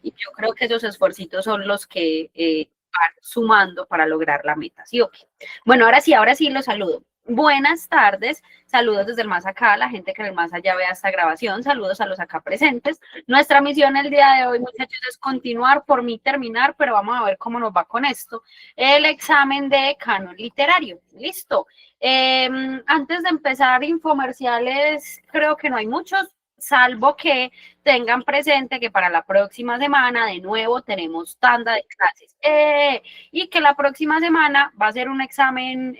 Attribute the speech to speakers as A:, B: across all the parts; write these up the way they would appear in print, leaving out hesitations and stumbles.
A: y yo creo que esos esfuercitos son los que van sumando para lograr la meta, ¿sí o qué? Bueno, ahora sí los saludo. Buenas tardes, saludos desde el más acá, a la gente que en el más allá vea esta grabación, saludos a los acá presentes. Nuestra misión el día de hoy, muchachos, es continuar, por mí terminar, pero vamos a ver cómo nos va con esto. El examen de canon literario, listo. Antes de empezar, infomerciales, creo que no hay muchos, salvo que tengan presente que para la próxima semana de nuevo tenemos tanda de clases y que la próxima semana va a ser un examen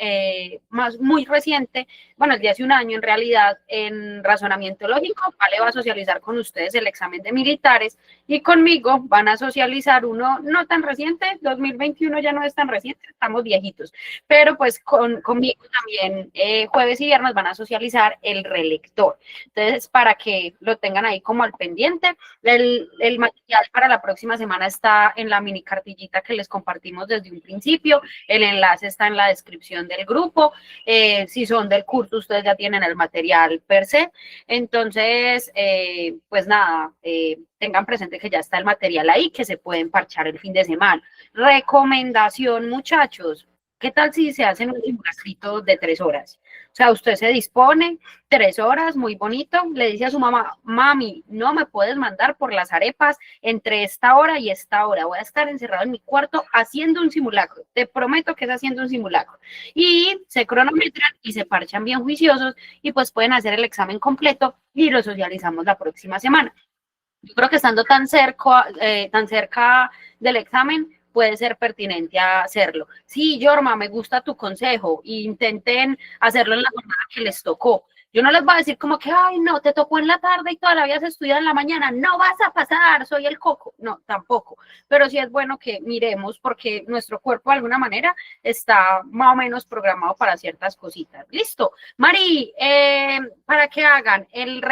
A: muy reciente, bueno, el de hace un año en realidad, en razonamiento lógico. Vale, va a socializar con ustedes el examen de militares y conmigo van a socializar uno no tan reciente, 2021 ya no es tan reciente, estamos viejitos, pero pues conmigo también jueves y viernes van a socializar el relector. Entonces, para que lo tengan ahí como al pendiente, el material para la próxima semana está en la mini cartillita que les compartimos desde un principio, el enlace está en la descripción del grupo, si son del curso ustedes ya tienen el material per se, entonces pues nada, tengan presente que ya está el material ahí, que se pueden parchar el fin de semana. Recomendación, muchachos, ¿qué tal si se hacen un simulacrito de 3 horas? O sea, usted se dispone 3 horas, muy bonito, le dice a su mamá, mami, no me puedes mandar por las arepas entre esta hora y esta hora, voy a estar encerrado en mi cuarto haciendo un simulacro, te prometo que es haciendo un simulacro. Y se cronometran y se parchan bien juiciosos y pues pueden hacer el examen completo y lo socializamos la próxima semana. Yo creo que estando tan cerca del examen, puede ser pertinente hacerlo. Sí, Yorma, me gusta tu consejo, intenten hacerlo en la jornada que les tocó. Yo no les voy a decir como que, ay, no, te tocó en la tarde y todavía se estudia en la mañana, no vas a pasar, soy el coco. No, tampoco. Pero sí es bueno que miremos porque nuestro cuerpo de alguna manera está más o menos programado para ciertas cositas. Listo. Mari, para que hagan el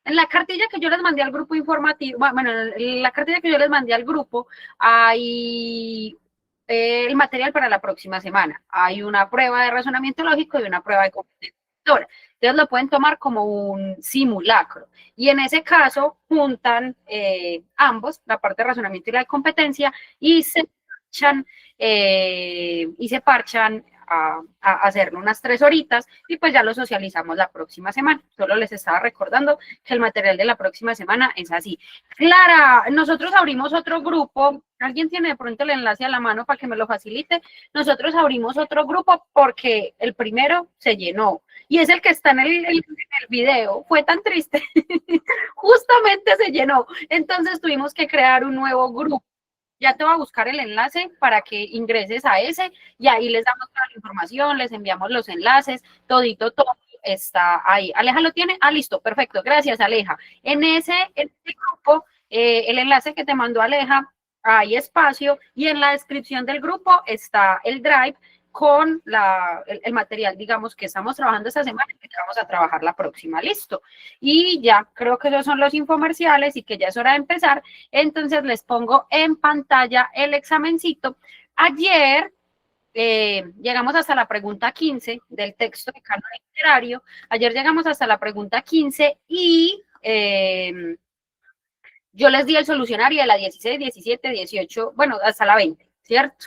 A: en la cartilla que yo les mandé al grupo informativo, bueno, en la cartilla que yo les mandé al grupo, hay el material para la próxima semana. Hay una prueba de razonamiento lógico y una prueba de competencia. Entonces lo pueden tomar como un simulacro. Y en ese caso juntan ambos, la parte de razonamiento y la de competencia, y se parchan a hacerlo unas 3 horitas y pues ya lo socializamos la próxima semana. Solo les estaba recordando que el material de la próxima semana es así. Clara, nosotros abrimos otro grupo. ¿Alguien tiene de pronto el enlace a la mano para que me lo facilite? Nosotros abrimos otro grupo porque el primero se llenó y es el que está en el video. Fue tan triste. Justamente se llenó. Entonces tuvimos que crear un nuevo grupo. Ya te voy a buscar el enlace para que ingreses a ese y ahí les damos toda la información, les enviamos los enlaces, todito, todo está ahí. ¿Aleja lo tiene? Ah, listo, perfecto, gracias Aleja. En ese grupo, el enlace que te mandó Aleja, hay espacio y en la descripción del grupo está el Drive con el material, digamos, que estamos trabajando esta semana y que vamos a trabajar la próxima, listo. Y ya creo que esos son los infomerciales y que ya es hora de empezar. Entonces les pongo en pantalla el examencito. Ayer llegamos hasta la pregunta 15 del texto de canon literario. Ayer llegamos hasta la pregunta 15 y yo les di el solucionario de la 16, 17, 18, bueno, hasta la 20. ¿Cierto?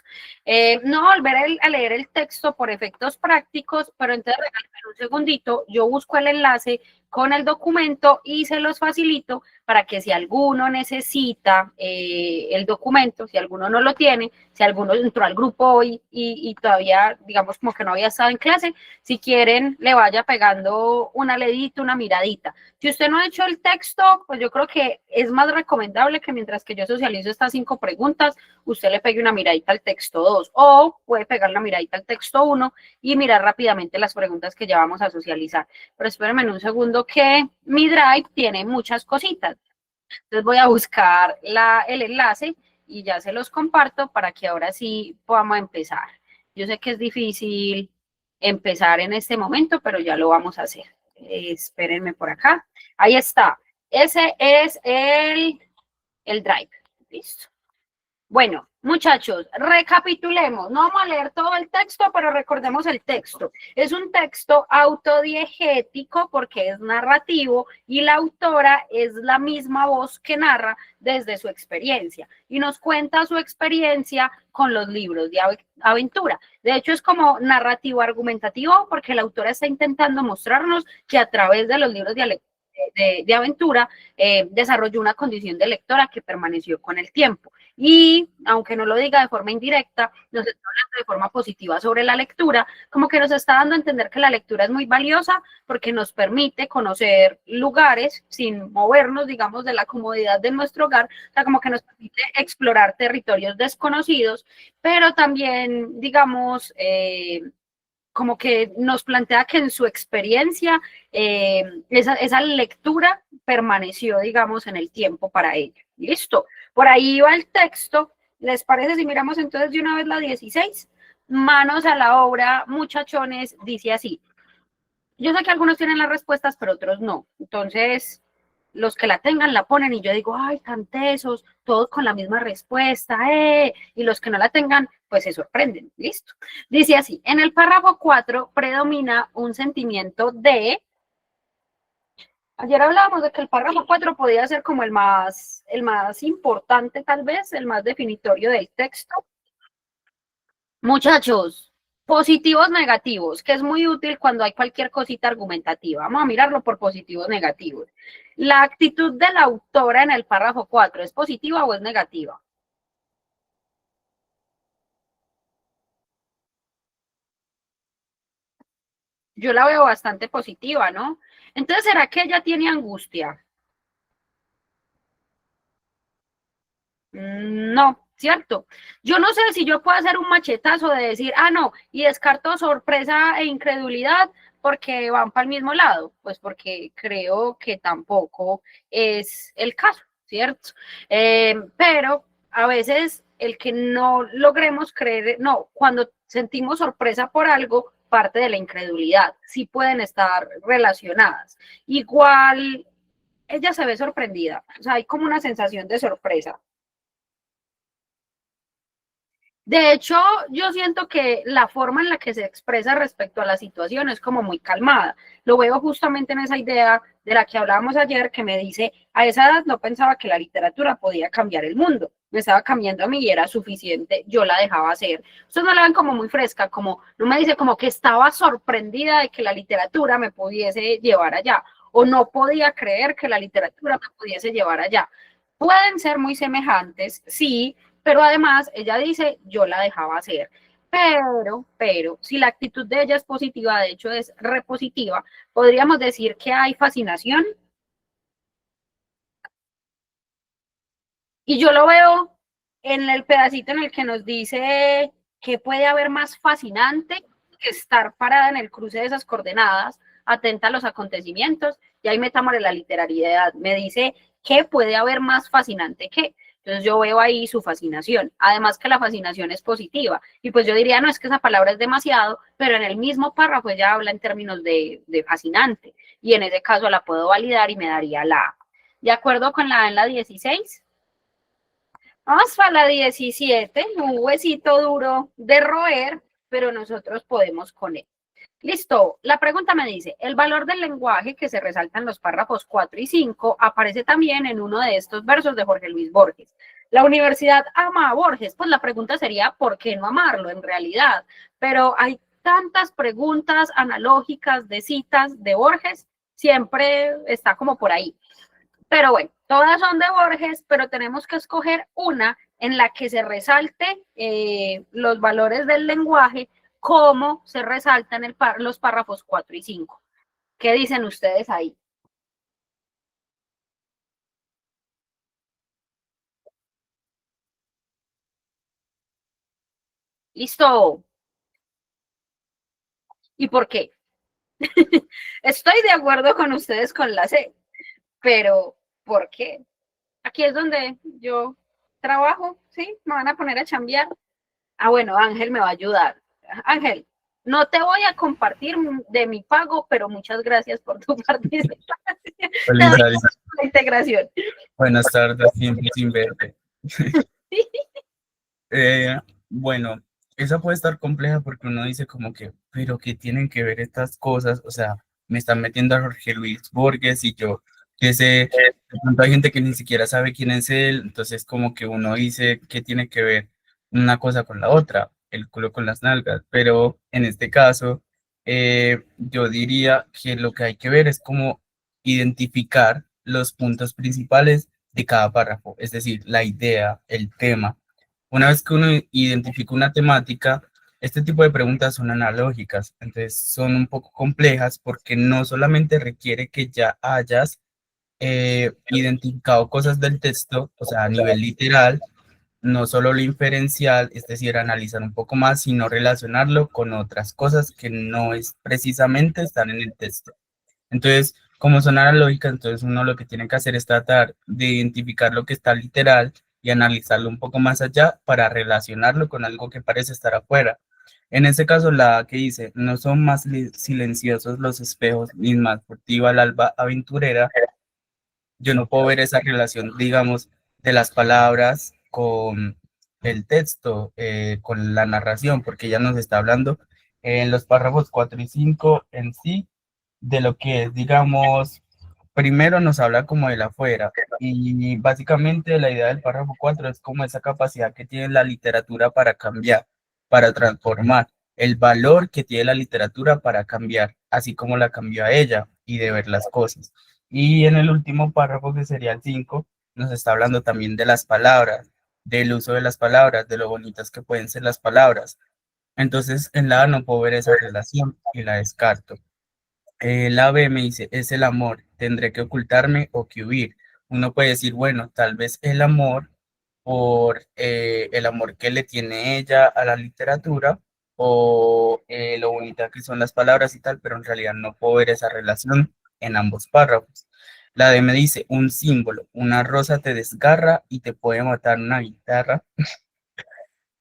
A: No volver a leer el texto por efectos prácticos, pero entonces regálenme un segundito, yo busco el enlace con el documento y se los facilito para que si alguno necesita el documento, si alguno no lo tiene, si alguno entró al grupo hoy y todavía, digamos, como que no había estado en clase, si quieren, le vaya pegando una leidita, una miradita. Si usted no ha hecho el texto, pues yo creo que es más recomendable que mientras que yo socializo estas 5 preguntas, usted le pegue una miradita al texto 2 o puede pegar la miradita al texto 1 y mirar rápidamente las preguntas que ya vamos a socializar. Pero espérenme en un segundo que mi Drive tiene muchas cositas. Entonces voy a buscar el enlace y ya se los comparto para que ahora sí podamos empezar. Yo sé que es difícil empezar en este momento, pero ya lo vamos a hacer. Espérenme por acá. Ahí está. Ese es el Drive. Listo. Bueno, Muchachos, recapitulemos. No vamos a leer todo el texto, pero recordemos el texto. Es un texto autodiegético porque es narrativo y la autora es la misma voz que narra desde su experiencia y nos cuenta su experiencia con los libros de aventura. De hecho, es como narrativo argumentativo porque la autora está intentando mostrarnos que a través de los libros de aventura desarrolló una condición de lectora que permaneció con el tiempo. Y aunque no lo diga de forma indirecta, nos está hablando de forma positiva sobre la lectura, como que nos está dando a entender que la lectura es muy valiosa porque nos permite conocer lugares sin movernos, digamos, de la comodidad de nuestro hogar, o sea, como que nos permite explorar territorios desconocidos, pero también, digamos, como que nos plantea que en su experiencia esa lectura permaneció, digamos, en el tiempo para ella. Listo. Por ahí va el texto. ¿Les parece si miramos entonces de una vez la 16? Manos a la obra, muchachones, dice así. Yo sé que algunos tienen las respuestas, pero otros no. Entonces, los que la tengan la ponen y yo digo, ay, tan tesos, todos con la misma respuesta, y los que no la tengan, pues se sorprenden, listo. Dice así, en el párrafo 4 predomina un sentimiento de, ayer hablábamos de que el párrafo 4 podía ser como el más importante tal vez, el más definitorio del texto. Muchachos, positivos, negativos, que es muy útil cuando hay cualquier cosita argumentativa. Vamos a mirarlo por positivos, negativos. La actitud de la autora en el párrafo 4, ¿es positiva o es negativa? Yo la veo bastante positiva, ¿no? Entonces, ¿será que ella tiene angustia? No, ¿cierto? Yo no sé si yo puedo hacer un machetazo de decir, ah, no, y descarto sorpresa e incredulidad porque van para el mismo lado, pues porque creo que tampoco es el caso, ¿cierto? Pero a veces el que no logremos creer, no, cuando sentimos sorpresa por algo, parte de la incredulidad, sí pueden estar relacionadas. Igual, ella se ve sorprendida, o sea, hay como una sensación de sorpresa. De hecho, yo siento que la forma en la que se expresa respecto a la situación es como muy calmada. Lo veo justamente en esa idea de la que hablábamos ayer, que me dice, a esa edad no pensaba que la literatura podía cambiar el mundo. Me estaba cambiando a mí y era suficiente, yo la dejaba hacer. Ustedes no la ven como muy fresca, como, no me dice como que estaba sorprendida de que la literatura me pudiese llevar allá, o no podía creer que la literatura me pudiese llevar allá. Pueden ser muy semejantes, sí, pero además ella dice, yo la dejaba hacer. Pero, si la actitud de ella es positiva, de hecho es repositiva, podríamos decir que hay fascinación. Y yo lo veo en el pedacito en el que nos dice que puede haber más fascinante que estar parada en el cruce de esas coordenadas, atenta a los acontecimientos, y ahí metámosle la literariedad. Me dice que puede haber más fascinante que. Entonces yo veo ahí su fascinación. Además que la fascinación es positiva. Y pues yo diría, no, es que esa palabra es demasiado, pero en el mismo párrafo ella habla en términos de fascinante. Y en ese caso la puedo validar y me daría la A. ¿De acuerdo con la A en la 16? Vamos para la 17, un huesito duro de roer, pero nosotros podemos con él. Listo, la pregunta me dice, el valor del lenguaje que se resalta en los párrafos 4 y 5 aparece también en uno de estos versos de Jorge Luis Borges. La universidad ama a Borges, pues la pregunta sería, ¿por qué no amarlo en realidad? Pero hay tantas preguntas analógicas de citas de Borges, siempre está como por ahí. Pero bueno, todas son de Borges, pero tenemos que escoger una en la que se resalte los valores del lenguaje, como se resaltan en los párrafos 4 y 5. ¿Qué dicen ustedes ahí? Listo. ¿Y por qué? Estoy de acuerdo con ustedes con la C, pero ¿por qué? Aquí es donde yo trabajo, ¿sí? Me van a poner a chambear. Ah, bueno, Ángel me va a ayudar. Ángel, no te voy a compartir de mi pago, pero muchas gracias por tu participación. Te
B: Feliz
A: doy
B: Ari.
A: la integración.
B: Buenas tardes, tiempo sin verte. Eh, bueno, esa puede estar compleja porque uno dice como que, pero ¿qué tienen que ver estas cosas? O sea, me están metiendo a Jorge Luis Borges y yo, que sé, de pronto hay gente que ni siquiera sabe quién es él, entonces como que uno dice, ¿qué tiene que ver una cosa con la otra? El culo con las nalgas, pero en este caso, yo diría que lo que hay que ver es como identificar los puntos principales de cada párrafo, es decir, la idea, el tema. Una vez que uno identifica una temática, este tipo de preguntas son analógicas, entonces son un poco complejas porque no solamente requiere que ya hayas identificado cosas del texto, o sea, a nivel literal, no solo lo inferencial, es decir, analizar un poco más, sino relacionarlo con otras cosas que no es precisamente están en el texto. Entonces, como son analógicas, entonces uno lo que tiene que hacer es tratar de identificar lo que está literal y analizarlo un poco más allá para relacionarlo con algo que parece estar afuera. En este caso, la que dice, no son más silenciosos los espejos, ni más furtiva el alba aventurera, yo no puedo ver esa relación, digamos, de las palabras con el texto, con la narración, porque ella nos está hablando en los párrafos 4 y 5 en sí de lo que es, digamos, primero nos habla como del afuera y básicamente la idea del párrafo 4 es como esa capacidad que tiene la literatura para cambiar, para transformar, el valor que tiene la literatura para cambiar, así como la cambió a ella y de ver las cosas. Y en el último párrafo, que sería el 5 nos está hablando también de las palabras, del uso de las palabras, de lo bonitas que pueden ser las palabras. Entonces, en la A no puedo ver esa relación y la descarto. La B me dice, es el amor, tendré que ocultarme o que huir. Uno puede decir, bueno, tal vez el amor por el amor que le tiene ella a la literatura o lo bonita que son las palabras y tal, pero en realidad no puedo ver esa relación en ambos párrafos. La D me dice, un símbolo, una rosa te desgarra y te puede matar una guitarra.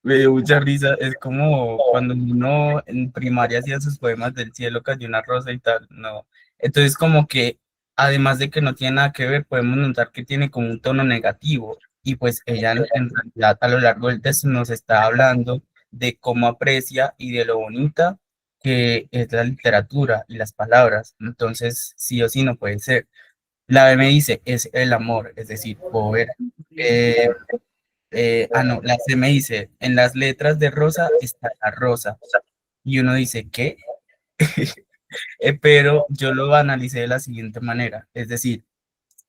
B: Me dio mucha risa, es como cuando uno en primaria hacía sus poemas del cielo cayó una rosa y tal, no. Entonces como que además de que no tiene nada que ver, podemos notar que tiene como un tono negativo y pues ella en realidad a lo largo del texto nos está hablando de cómo aprecia y de lo bonita que es la literatura y las palabras, entonces sí o sí no puede ser. La B me dice, es el amor, es decir, poder. No, la C me dice, en las letras de rosa está la rosa. Y uno dice, ¿qué? Pero yo lo analicé de la siguiente manera, es decir,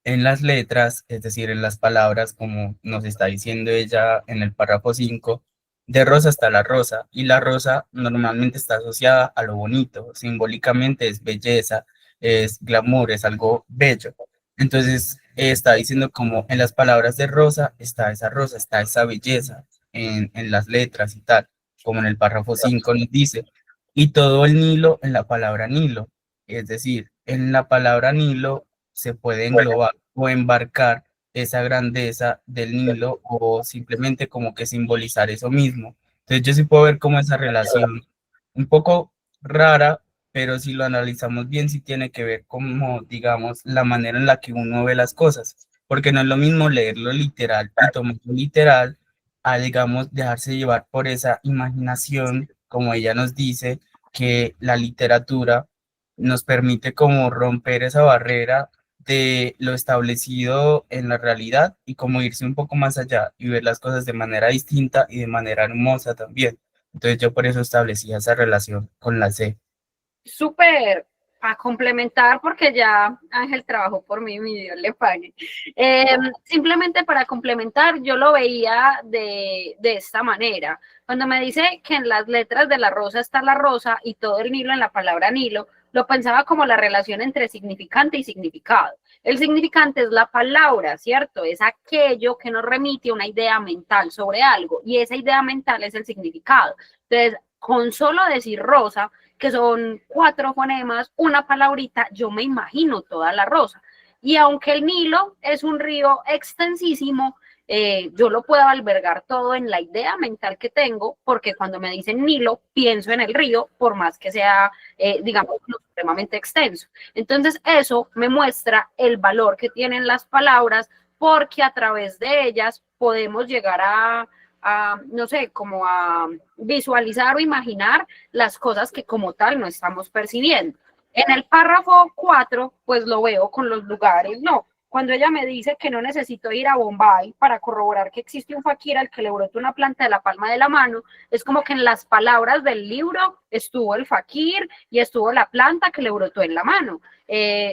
B: en las letras, es decir, en las palabras, como nos está diciendo ella en el párrafo 5 de rosa está la rosa, y la rosa normalmente está asociada a lo bonito, simbólicamente es belleza, es glamour, es algo bello. Entonces, está diciendo como en las palabras de rosa, está esa belleza en las letras y tal, como en el párrafo 5 nos dice, y todo el Nilo en la palabra Nilo, es decir, en la palabra Nilo se puede englobar o embarcar esa grandeza del Nilo o simplemente como que simbolizar eso mismo. Entonces yo sí puedo ver como esa relación un poco rara, pero si lo analizamos bien, sí tiene que ver como, digamos, la manera en la que uno ve las cosas, porque no es lo mismo leerlo literal y tomarlo literal a, digamos, dejarse llevar por esa imaginación, como ella nos dice, que la literatura nos permite como romper esa barrera de lo establecido en la realidad y como irse un poco más allá y ver las cosas de manera distinta y de manera hermosa también. Entonces yo por eso establecí esa relación con la C.
A: Súper a complementar, porque ya Ángel trabajó por mí, mi Dios le pague. Simplemente para complementar, yo lo veía de esta manera. Cuando me dice que en las letras de la rosa está la rosa y todo el Nilo en la palabra Nilo, lo pensaba como la relación entre significante y significado. El significante es la palabra, ¿cierto? Es aquello que nos remite a una idea mental sobre algo y esa idea mental es el significado. Entonces, con solo decir rosa, que son 4 fonemas, una palabrita, yo me imagino toda la rosa. Y aunque el Nilo es un río extensísimo, yo lo puedo albergar todo en la idea mental que tengo, porque cuando me dicen Nilo, pienso en el río, por más que sea, digamos, supremamente extenso. Entonces, eso me muestra el valor que tienen las palabras, porque a través de ellas podemos llegar no sé, como a visualizar o imaginar las cosas que como tal no estamos percibiendo. En el párrafo 4, pues lo veo con los lugares, no. Cuando ella me dice que no necesito ir a Bombay para corroborar que existe un fakir al que le brotó una planta de la palma de la mano, es como que en las palabras del libro estuvo el fakir y estuvo la planta que le brotó en la mano.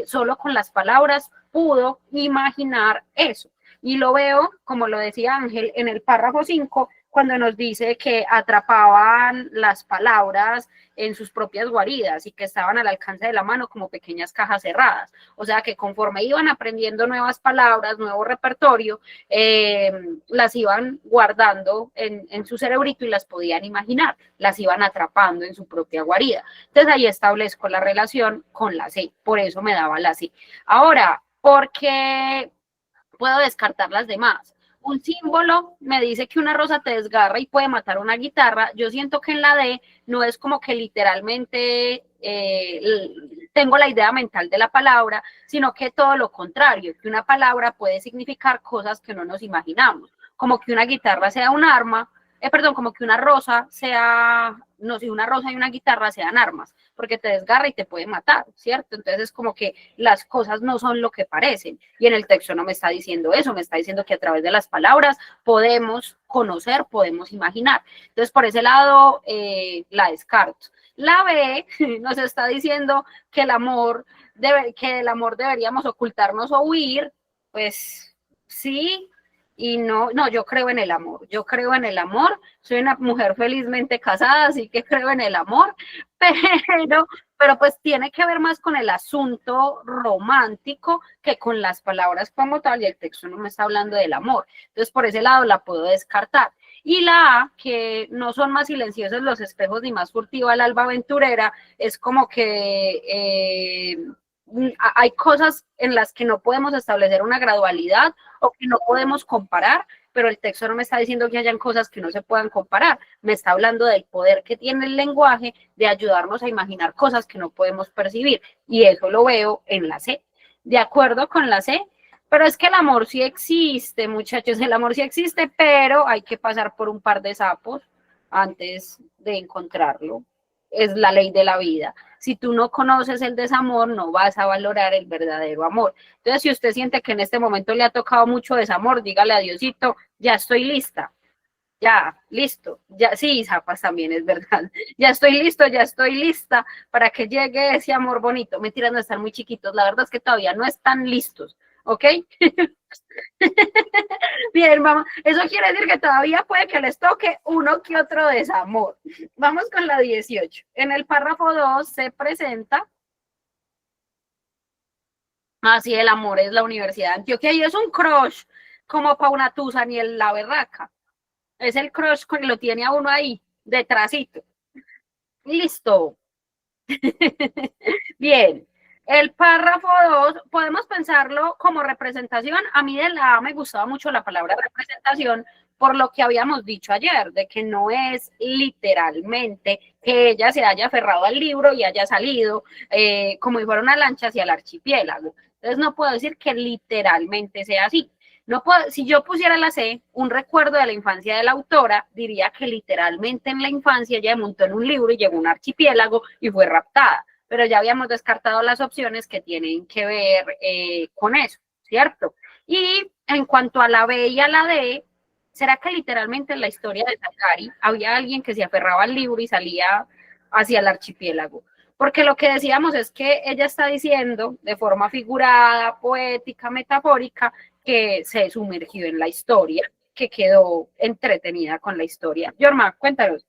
A: Solo con las palabras pudo imaginar eso. Y lo veo, como lo decía Ángel, en el párrafo 5, cuando nos dice que atrapaban las palabras en sus propias guaridas y que estaban al alcance de la mano como pequeñas cajas cerradas. O sea que conforme iban aprendiendo nuevas palabras, nuevo repertorio, las iban guardando en su cerebrito y las podían imaginar, las iban atrapando en su propia guarida. Entonces ahí establezco la relación con la C, por eso me daba la C. Ahora, ¿por qué puedo descartar las demás? Un símbolo me dice que una rosa te desgarra y puede matar una guitarra. Yo siento que en la D no es como que literalmente tengo la idea mental de la palabra, sino que todo lo contrario, que una palabra puede significar cosas que no nos imaginamos, como que una guitarra sea un arma, perdón, como que una rosa sea, no sé, una rosa y una guitarra sean armas, porque te desgarra y te puede matar, ¿cierto? Entonces es como que las cosas no son lo que parecen, y en el texto no me está diciendo eso, me está diciendo que a través de las palabras podemos conocer, podemos imaginar. Entonces por ese lado la descarto. La B nos está diciendo que que el amor deberíamos ocultarnos o huir, pues sí, y no, no, yo creo en el amor, yo creo en el amor, soy una mujer felizmente casada, así que creo en el amor, pero, pero pues tiene que ver más con el asunto romántico que con las palabras como tal, y el texto no me está hablando del amor, entonces por ese lado la puedo descartar. Y la A, que no son más silenciosos los espejos ni más furtiva el alba aventurera, es como que hay cosas en las que no podemos establecer una gradualidad o que no podemos comparar, pero el texto no me está diciendo que hayan cosas que no se puedan comparar, me está hablando del poder que tiene el lenguaje de ayudarnos a imaginar cosas que no podemos percibir, y eso lo veo en la C. De acuerdo con la C, pero es que el amor sí existe, muchachos, el amor sí existe, pero hay que pasar por un par de sapos antes de encontrarlo. Es la ley de la vida. Si tú no conoces el desamor, no vas a valorar el verdadero amor. Entonces, si usted siente que en este momento le ha tocado mucho desamor, dígale a Diosito, ya estoy lista, ya, listo, ya, sí, Zapas también es verdad, ya estoy listo, ya estoy lista para que llegue ese amor bonito. Mentiras, no están muy chiquitos, la verdad es que todavía no están listos, ¿ok? Bien, vamos, eso quiere decir que todavía puede que les toque uno que otro desamor. Vamos con la 18. En el párrafo 2 se presenta así el amor es la Universidad de Antioquia y es un crush como Pauna Tusa ni el La Berraca. Es el crush que lo tiene a uno ahí, detrásito. Listo. Bien. El párrafo 2 podemos pensarlo como representación. A mí de la A me gustaba mucho la palabra representación por lo que habíamos dicho ayer, de que no es literalmente que ella se haya aferrado al libro y haya salido como si fuera una lancha hacia el archipiélago. Entonces no puedo decir que literalmente sea así. No puedo, si yo pusiera la C, un recuerdo de la infancia de la autora, diría que literalmente en la infancia ella montó en un libro y llegó a un archipiélago y fue raptada, pero ya habíamos descartado las opciones que tienen que ver con eso, ¿cierto? Y en cuanto a la B y a la D, ¿será que literalmente en la historia de Sakari había alguien que se aferraba al libro y salía hacia el archipiélago? Porque lo que decíamos es que ella está diciendo de forma figurada, poética, metafórica, que se sumergió en la historia, que quedó entretenida con la historia. Yorma, cuéntanos.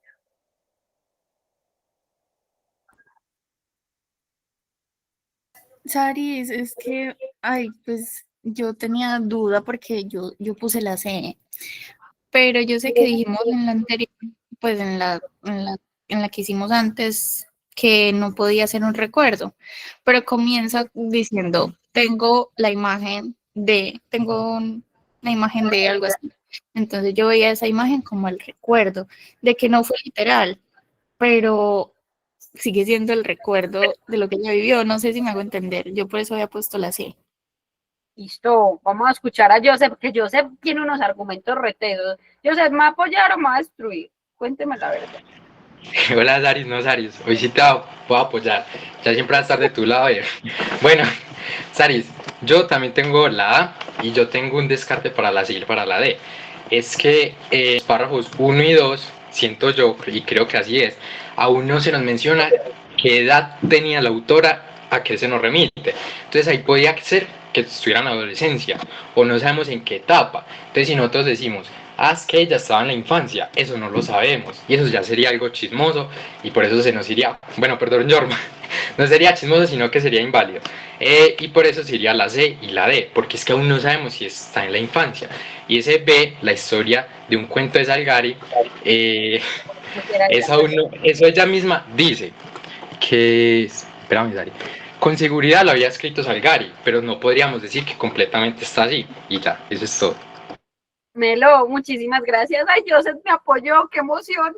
C: Saris, es que, ay, pues yo tenía duda porque yo puse la C, pero yo sé que dijimos en la anterior, pues en la que hicimos antes, que no podía ser un recuerdo, pero comienza diciendo, la imagen de algo así. Entonces yo veía esa imagen como el recuerdo de que no fue literal, pero sigue siendo el recuerdo de lo que ella vivió. No sé si me hago entender. Yo por eso había puesto la C.
A: Listo, vamos a escuchar a Joseph, que Joseph tiene unos argumentos retesos. Joseph, ¿me va a apoyar o me va a destruir? Cuénteme la verdad.
D: Hola, Saris, no, Saris. Hoy sí te puedo apoyar. Ya siempre vas a estar de tu lado. Bueno, Saris, yo también tengo la A y yo tengo un descarte para la C y para la D. Es que los párrafos 1 y 2, siento yo, y creo que así es, aún no se nos menciona qué edad tenía la autora a qué se nos remite. Entonces ahí podía ser que estuviera en la adolescencia o no sabemos en qué etapa. Entonces si nosotros decimos, es que ella estaba en la infancia, eso no lo sabemos y eso ya sería algo chismoso y por eso se nos iría, bueno, perdón, Jorma, no sería chismoso sino que sería inválido y por eso sería la C y la D, porque es que aún no sabemos si está en la infancia. Y ese B, la historia de un cuento de Salgari, eso ella misma dice que, espérame, Sari, con seguridad lo había escrito Salgari, pero no podríamos decir que completamente está así. Y ya, eso es todo.
A: Melo, muchísimas gracias. Ay, Joseph me apoyó, qué emoción.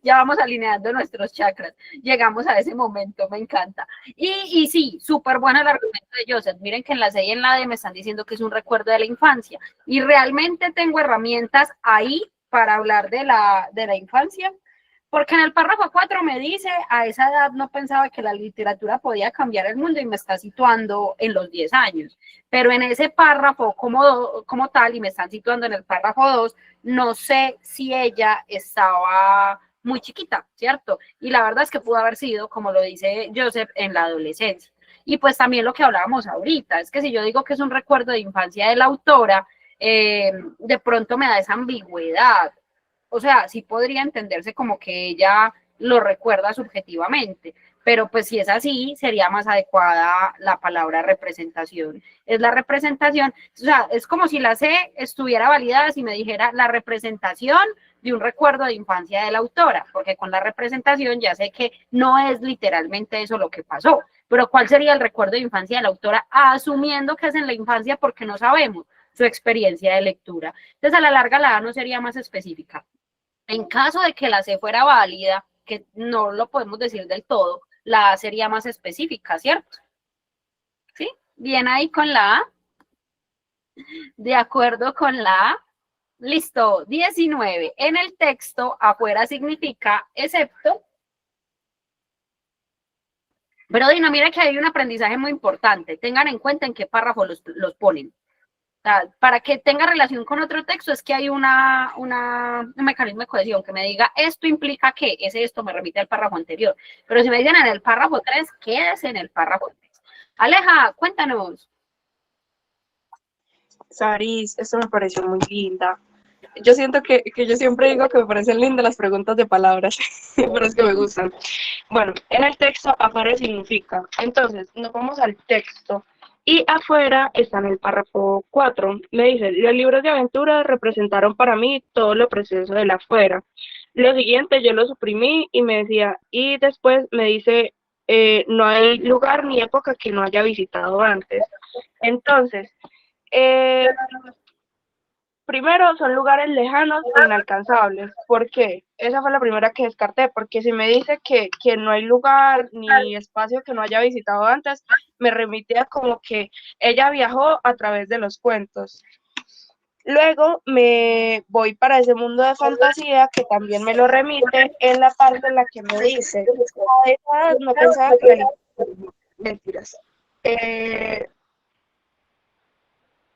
A: Ya vamos alineando nuestros chakras. Llegamos a ese momento, me encanta. Y sí, súper bueno el argumento de Joseph. Miren que en la C y en la D me están diciendo que es un recuerdo de la infancia. Y realmente tengo herramientas ahí para hablar de la infancia. Porque en el párrafo 4 me dice, a esa edad no pensaba que la literatura podía cambiar el mundo y me está situando en los 10 años. Pero en ese párrafo como tal, y me están situando en el párrafo 2, no sé si ella estaba muy chiquita, ¿cierto? Y la verdad es que pudo haber sido, como lo dice Joseph, en la adolescencia. Y pues también lo que hablábamos ahorita, es que si yo digo que es un recuerdo de infancia de la autora, de pronto me da esa ambigüedad. O sea, sí podría entenderse como que ella lo recuerda subjetivamente, pero pues si es así, sería más adecuada la palabra representación. Es la representación, o sea, es como si la C estuviera validada si me dijera la representación de un recuerdo de infancia de la autora, porque con la representación ya sé que no es literalmente eso lo que pasó, pero ¿cuál sería el recuerdo de infancia de la autora? Asumiendo que es en la infancia porque no sabemos su experiencia de lectura. Entonces, a la larga, la A no sería más específica. En caso de que la C fuera válida, que no lo podemos decir del todo, la A sería más específica, ¿cierto? ¿Sí? Bien ahí con la A. De acuerdo con la A. Listo. 19. En el texto, afuera significa excepto. Pero Dina, mira que hay un aprendizaje muy importante. Tengan en cuenta en qué párrafo los ponen. Para que tenga relación con otro texto es que hay un mecanismo de cohesión que me diga esto implica que esto me remite al párrafo anterior. Pero si me dicen en el párrafo 3, quédese en el párrafo 3. Aleja, cuéntanos.
E: Saris, esto me pareció muy linda. Yo siento que yo siempre digo que me parecen lindas las preguntas de palabras, pero es que me gustan. Bueno, en el texto afuera significa. Entonces, nos vamos al texto. Y afuera está en el párrafo 4. Me dice, los libros de aventura representaron para mí todo lo precioso del afuera. Lo siguiente yo lo suprimí y me decía, y después me dice, no hay lugar ni época que no haya visitado antes. Entonces, primero son lugares lejanos e inalcanzables. ¿Por qué? Esa fue la primera que descarté, porque si me dice que no hay lugar ni espacio que no haya visitado antes, me remite a como que ella viajó a través de los cuentos. Luego me voy para ese mundo de fantasía que también me lo remite en la parte en la que me dice, a esa edad no pensaba que mentiras.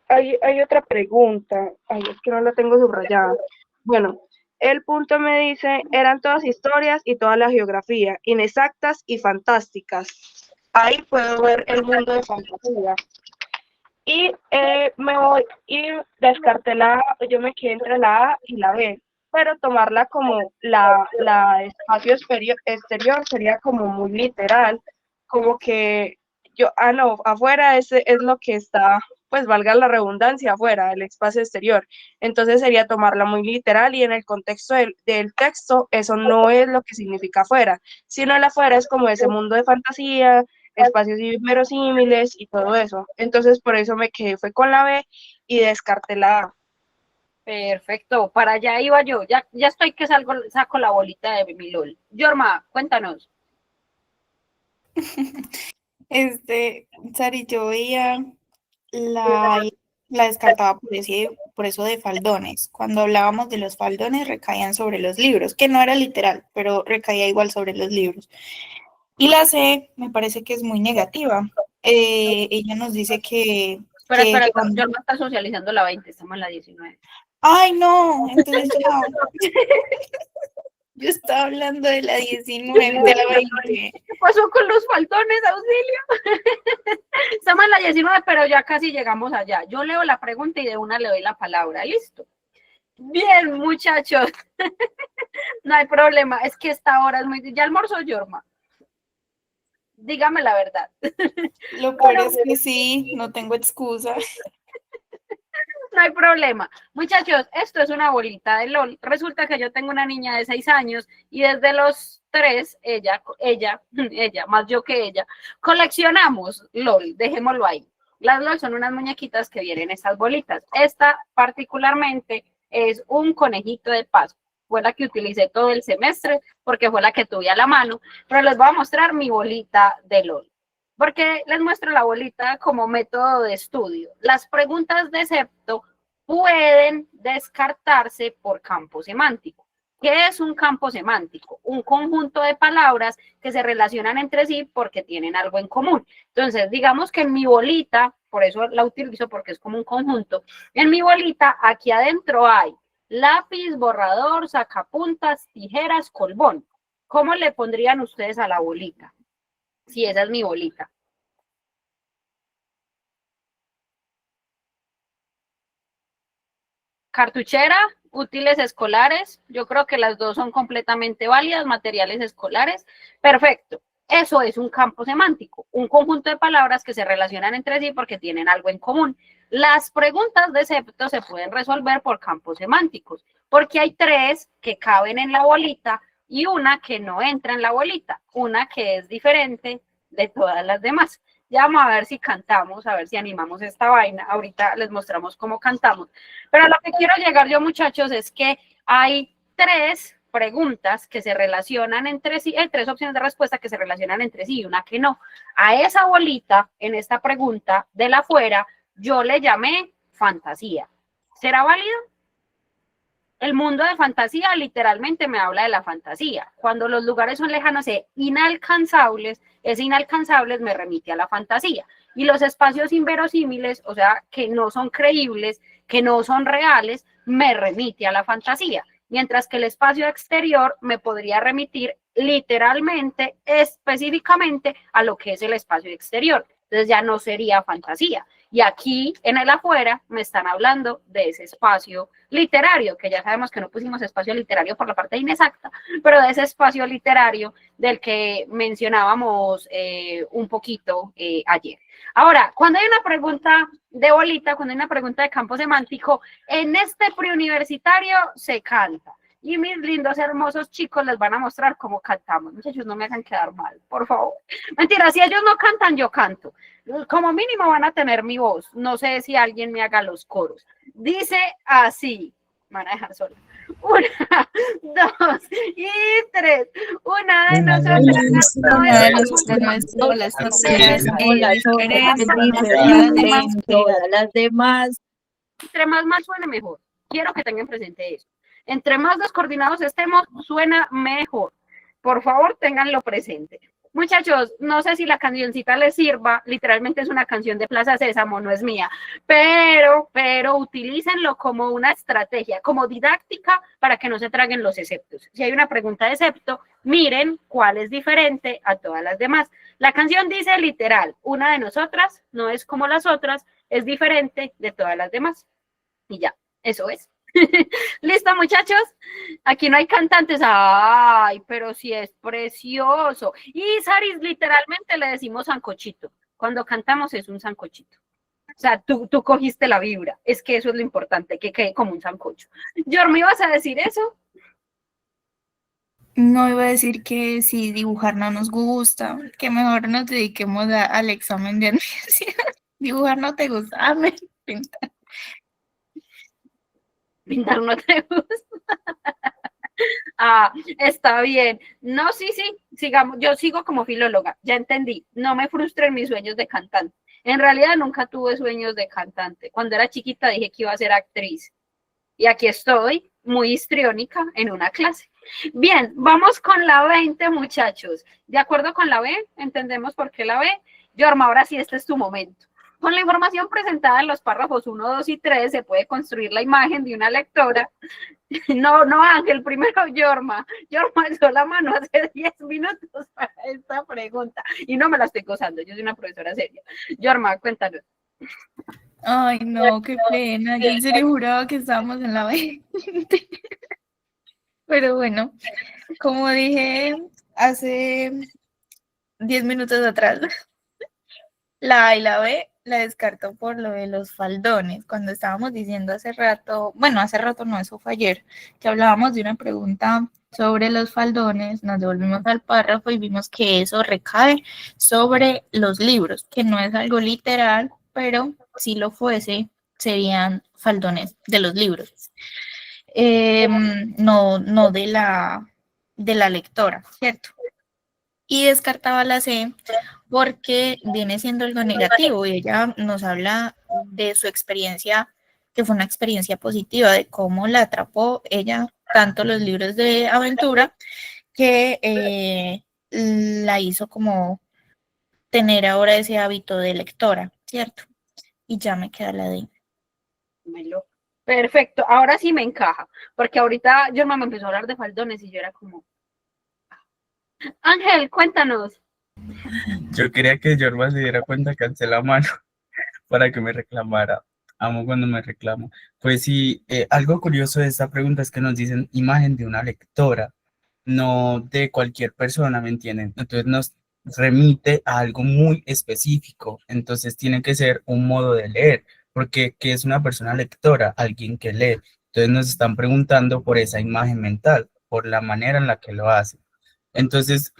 E: Hay otra pregunta. Ay, es que no la tengo subrayada. Bueno, el punto me dice, eran todas historias y toda la geografía, inexactas y fantásticas. Ahí puedo ver el mundo de fantasía. Y me voy y descarté la A, yo me quedé entre la A y la B, pero tomarla como la espacio exterior sería como muy literal, como que yo, no, afuera es lo que está, pues valga la redundancia, afuera, el espacio exterior. Entonces sería tomarla muy literal y en el contexto del texto eso no es lo que significa afuera, sino el afuera es como ese mundo de fantasía, espacios inverosímiles y todo eso. Entonces, por eso me quedé, fue con la B y descarté la A.
A: Perfecto, para allá iba yo. Ya estoy que saco la bolita de mi LOL. Yorma, cuéntanos.
C: Sari, yo veía la, la descartaba por eso de faldones. Cuando hablábamos de los faldones recaían sobre los libros, que no era literal, pero recaía igual sobre los libros. Y la C me parece que es muy negativa. Ella nos dice
A: Espera, yo no está socializando la 20, estamos en la 19.
C: Ay, no, entonces ya. Yo estaba hablando de la 19, de la 20.
A: ¿Qué pasó con los faltones, auxilio? Estamos en la 19, pero ya casi llegamos allá. Yo leo la pregunta y de una le doy la palabra. ¿Listo? Bien, muchachos. No hay problema. Es que esta hora es muy... ¿Ya almorzó, Yorma? Dígame la verdad.
C: Lo peor es que sí, no tengo excusa.
A: No hay problema. Muchachos, esto es una bolita de LOL. Resulta que yo tengo una niña de 6 años y desde los 3, ella, más yo que ella, coleccionamos LOL, dejémoslo ahí. Las LOL son unas muñequitas que vienen en estas bolitas. Esta particularmente es un conejito de Pascua. Fue la que utilicé todo el semestre porque fue la que tuve a la mano, pero les voy a mostrar mi bolita de LOL. Porque les muestro la bolita como método de estudio. Las preguntas de septo pueden descartarse por campo semántico. ¿Qué es un campo semántico? Un conjunto de palabras que se relacionan entre sí porque tienen algo en común. Entonces, digamos que en mi bolita, por eso la utilizo porque es como un conjunto, en mi bolita aquí adentro hay lápiz, borrador, sacapuntas, tijeras, colbón. ¿Cómo le pondrían ustedes a la bolita? Si esa es mi bolita. Cartuchera, útiles escolares. Yo creo que las dos son completamente válidas, materiales escolares. Perfecto. Eso es un campo semántico, un conjunto de palabras que se relacionan entre sí porque tienen algo en común. Las preguntas de septo se pueden resolver por campos semánticos, porque hay 3 que caben en la bolita y una que no entra en la bolita, una que es diferente de todas las demás. Ya vamos a ver si cantamos, a ver si animamos esta vaina. Ahorita les mostramos cómo cantamos. Pero lo que quiero llegar yo, muchachos, es que hay 3 preguntas que se relacionan entre sí, hay 3 opciones de respuesta que se relacionan entre sí y una que no. A esa bolita, en esta pregunta de la afuera, yo le llamé fantasía. ¿Será válido? El mundo de fantasía literalmente me habla de la fantasía. Cuando los lugares son lejanos e inalcanzables, ese inalcanzables me remite a la fantasía. Y los espacios inverosímiles, o sea, que no son creíbles, que no son reales, me remite a la fantasía. Mientras que el espacio exterior me podría remitir literalmente, específicamente a lo que es el espacio exterior. Entonces ya no sería fantasía. Y aquí en el afuera me están hablando de ese espacio literario, que ya sabemos que no pusimos espacio literario por la parte inexacta, pero de ese espacio literario del que mencionábamos un poquito ayer. Ahora, cuando hay una pregunta de bolita, cuando hay una pregunta de campo semántico, en este preuniversitario se canta. Y mis lindos, hermosos chicos les van a mostrar cómo cantamos. Muchachos, no me hagan quedar mal, por favor. Mentira, si ellos no cantan, yo canto. Como mínimo van a tener mi voz. No sé si alguien me haga los coros. Dice así. Me van a dejar sola. 1, 2 y 3. Una de nosotras.
C: Una de las demás.
A: Entre más suene mejor. Quiero que tengan presente eso. Entre más descoordinados estemos, suena mejor. Por favor, ténganlo presente. Muchachos, no sé si la cancioncita les sirva, literalmente es una canción de Plaza Sésamo, no es mía, pero utilícenlo como una estrategia, como didáctica para que no se traguen los exceptos. Si hay una pregunta de excepto, miren cuál es diferente a todas las demás. La canción dice literal, una de nosotras no es como las otras, es diferente de todas las demás. Y ya, eso es. ¿Listo, muchachos? Aquí no hay cantantes. Ay, pero sí es precioso. Y Saris, literalmente le decimos sancochito. Cuando cantamos es un sancochito. O sea, tú cogiste la vibra. Es que eso es lo importante, que quede como un sancocho. Yormi, ¿vas a decir eso?
C: No iba a decir que si dibujar no nos gusta, que mejor nos dediquemos al examen de admisión. Dibujar no te gusta, pintar.
A: Pintar no te gusta. Ah, está bien. No, sí, sigamos. Yo sigo como filóloga, ya entendí. No me frustren mis sueños de cantante. En realidad nunca tuve sueños de cantante. Cuando era chiquita dije que iba a ser actriz. Y aquí estoy, muy histriónica, en una clase. Bien, vamos con la 20, muchachos. ¿De acuerdo con la B? ¿Entendemos por qué la B? Yorma, ahora sí, este es tu momento. Con la información presentada en los párrafos 1, 2 y 3 se puede construir la imagen de una lectora. No, Ángel, primero Yorma. Yorma alzó la mano hace 10 minutos para esta pregunta y no me la estoy gozando, yo soy una profesora seria. Yorma, cuéntanos.
C: Ay, no, qué pena. Yo en serio juraba que estábamos en la 20. Pero bueno, como dije hace 10 minutos atrás, la A y la B la descarto por lo de los faldones. Cuando estábamos diciendo hace rato no, eso fue ayer, que hablábamos de una pregunta sobre los faldones, nos devolvimos al párrafo y vimos que eso recae sobre los libros, que no es algo literal, pero si lo fuese, serían faldones de los libros. No de la lectora, ¿cierto? Y descartaba la C porque viene siendo algo negativo y ella nos habla de su experiencia, que fue una experiencia positiva, de cómo la atrapó ella, tanto los libros de aventura, que la hizo como tener ahora ese hábito de lectora, ¿cierto? Y ya me queda la D.
A: Perfecto, ahora sí me encaja, porque ahorita Yorma me empezó a hablar de faldones y yo era como... Ángel, cuéntanos.
B: Yo quería que Yorma se diera cuenta que alcé la mano para que me reclamara. Amo cuando me reclamo. Pues sí, algo curioso de esta pregunta es que nos dicen imagen de una lectora, no de cualquier persona, ¿me entienden? Entonces nos remite a algo muy específico. Entonces tiene que ser un modo de leer, porque ¿qué es una persona lectora? Alguien que lee. Entonces nos están preguntando por esa imagen mental, por la manera en la que lo hace. Entonces,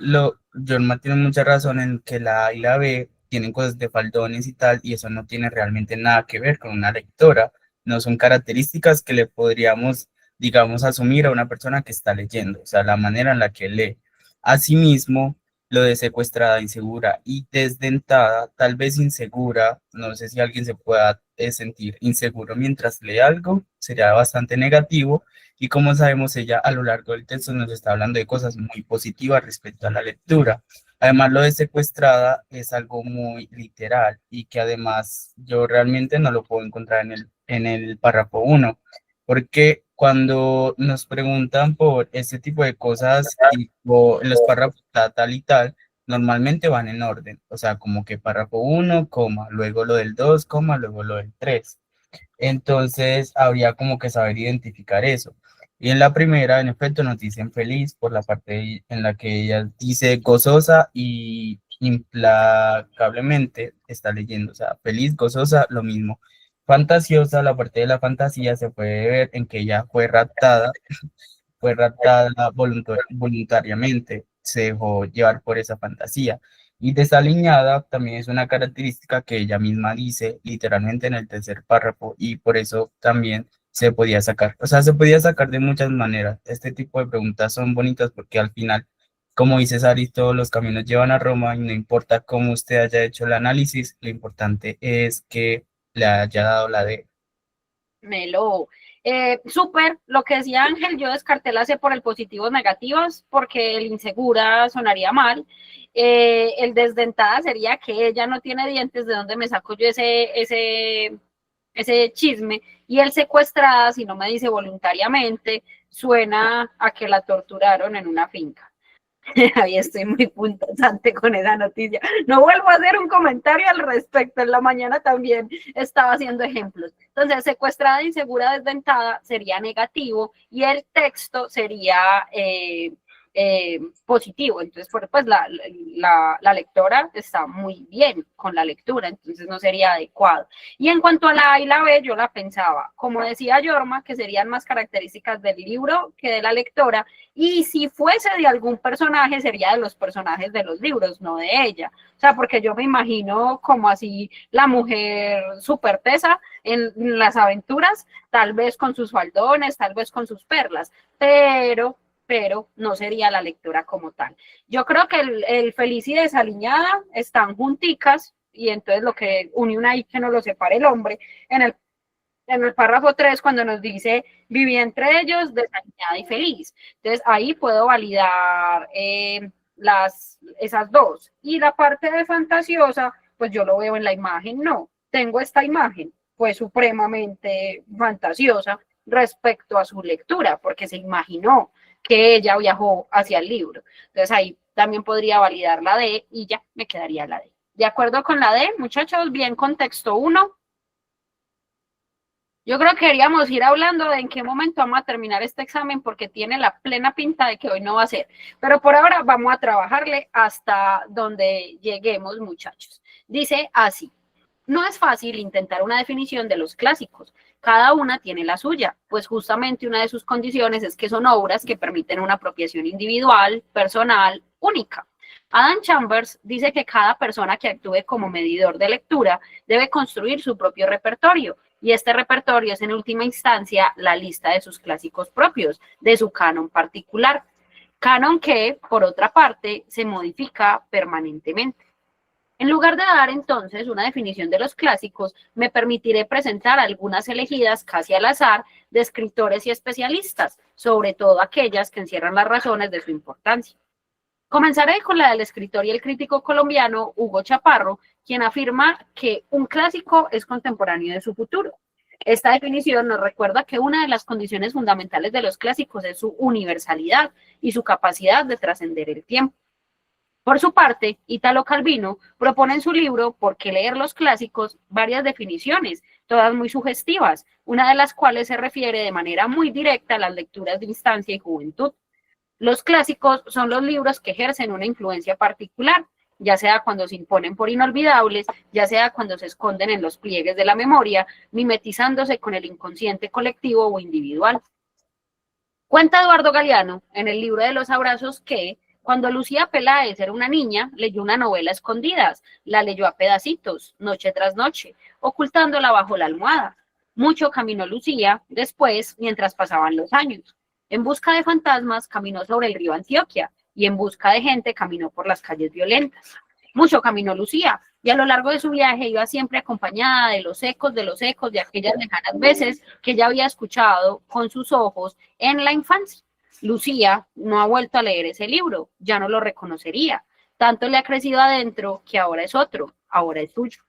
B: Jorma tiene mucha razón en que la A y la B tienen cosas de faldones y tal, y eso no tiene realmente nada que ver con una lectora. No son características que le podríamos, digamos, asumir a una persona que está leyendo, o sea, la manera en la que lee. Asimismo, lo de secuestrada, insegura y desdentada, tal vez insegura, no sé si alguien se pueda sentir inseguro mientras lee algo, sería bastante negativo. Y como sabemos, ella a lo largo del texto nos está hablando de cosas muy positivas respecto a la lectura. Además, lo de secuestrada es algo muy literal y que además yo realmente no lo puedo encontrar en el párrafo 1, porque cuando nos preguntan por este tipo de cosas, tipo en los párrafos tal y tal, normalmente van en orden, o sea, como que párrafo 1, coma, luego lo del 2, coma, luego lo del 3. Entonces, habría como que saber identificar eso. Y en la primera, en efecto, nos dicen feliz por la parte en la que ella dice gozosa y implacablemente está leyendo, o sea, feliz, gozosa, lo mismo. Fantasiosa, la parte de la fantasía se puede ver en que ella fue raptada voluntariamente, se dejó llevar por esa fantasía. Y desaliñada también es una característica que ella misma dice literalmente en el tercer párrafo y por eso también se podía sacar. O sea, se podía sacar de muchas maneras. Este tipo de preguntas son bonitas porque al final, como dice Sari, todos los caminos llevan a Roma y no importa cómo usted haya hecho el análisis, lo importante es que le haya dado la D.
A: Melo. Súper, lo que decía Ángel, yo descarté la C por el positivos negativos, porque el insegura sonaría mal. El desdentada sería que ella no tiene dientes, ¿de dónde me saco yo ese chisme? Y el secuestrada, si no me dice voluntariamente, suena a que la torturaron en una finca. Ahí estoy muy punzante con esa noticia. No vuelvo a hacer un comentario al respecto. En la mañana también estaba haciendo ejemplos. Entonces, secuestrada, insegura, desdentada sería negativo y el texto sería positivo. Entonces, pues la lectora está muy bien con la lectura, entonces no sería adecuado. Y en cuanto a la A y la B, yo la pensaba, como decía Yorma, que serían más características del libro que de la lectora, y si fuese de algún personaje, sería de los personajes de los libros, no de ella. O sea, porque yo me imagino como así la mujer súper tesa en las aventuras, tal vez con sus faldones, tal vez con sus perlas, pero no sería la lectura como tal. Yo creo que el feliz y desaliñada están junticas, y entonces lo que une una y que no lo separe el hombre, en el párrafo 3, cuando nos dice, viví entre ellos desaliñada y feliz. Entonces, ahí puedo validar esas dos. Y la parte de fantasiosa, pues yo lo veo en la imagen, no. Tengo esta imagen, pues supremamente fantasiosa respecto a su lectura, porque se imaginó que ella viajó hacia el libro. Entonces, ahí también podría validar la D y ya me quedaría la D. ¿De acuerdo con la D, muchachos? Bien, contexto 1. Yo creo que queríamos ir hablando de en qué momento vamos a terminar este examen porque tiene la plena pinta de que hoy no va a ser. Pero por ahora vamos a trabajarle hasta donde lleguemos, muchachos. Dice así: no es fácil intentar una definición de los clásicos. Cada una tiene la suya, pues justamente una de sus condiciones es que son obras que permiten una apropiación individual, personal, única. Adam Chambers dice que cada persona que actúe como medidor de lectura debe construir su propio repertorio, y este repertorio es en última instancia la lista de sus clásicos propios, de su canon particular. Canon que, por otra parte, se modifica permanentemente. En lugar de dar entonces una definición de los clásicos, me permitiré presentar algunas elegidas casi al azar de escritores y especialistas, sobre todo aquellas que encierran las razones de su importancia. Comenzaré con la del escritor y el crítico colombiano Hugo Chaparro, quien afirma que un clásico es contemporáneo de su futuro. Esta definición nos recuerda que una de las condiciones fundamentales de los clásicos es su universalidad y su capacidad de trascender el tiempo. Por su parte, Italo Calvino propone en su libro ¿Por qué leer los clásicos? Varias definiciones, todas muy sugestivas, una de las cuales se refiere de manera muy directa a las lecturas de infancia y juventud. Los clásicos son los libros que ejercen una influencia particular, ya sea cuando se imponen por inolvidables, ya sea cuando se esconden en los pliegues de la memoria, mimetizándose con el inconsciente colectivo o individual. Cuenta Eduardo Galeano, en el libro de los abrazos, que cuando Lucía Peláez era una niña, leyó una novela a escondidas, la leyó a pedacitos, noche tras noche, ocultándola bajo la almohada. Mucho caminó Lucía después, mientras pasaban los años. En busca de fantasmas caminó sobre el río Antioquia y en busca de gente caminó por las calles violentas. Mucho caminó Lucía y a lo largo de su viaje iba siempre acompañada de los ecos de aquellas lejanas veces que ya había escuchado con sus ojos en la infancia. Lucía no ha vuelto a leer ese libro, ya no lo reconocería. Tanto le ha crecido adentro que ahora es otro, ahora es suyo.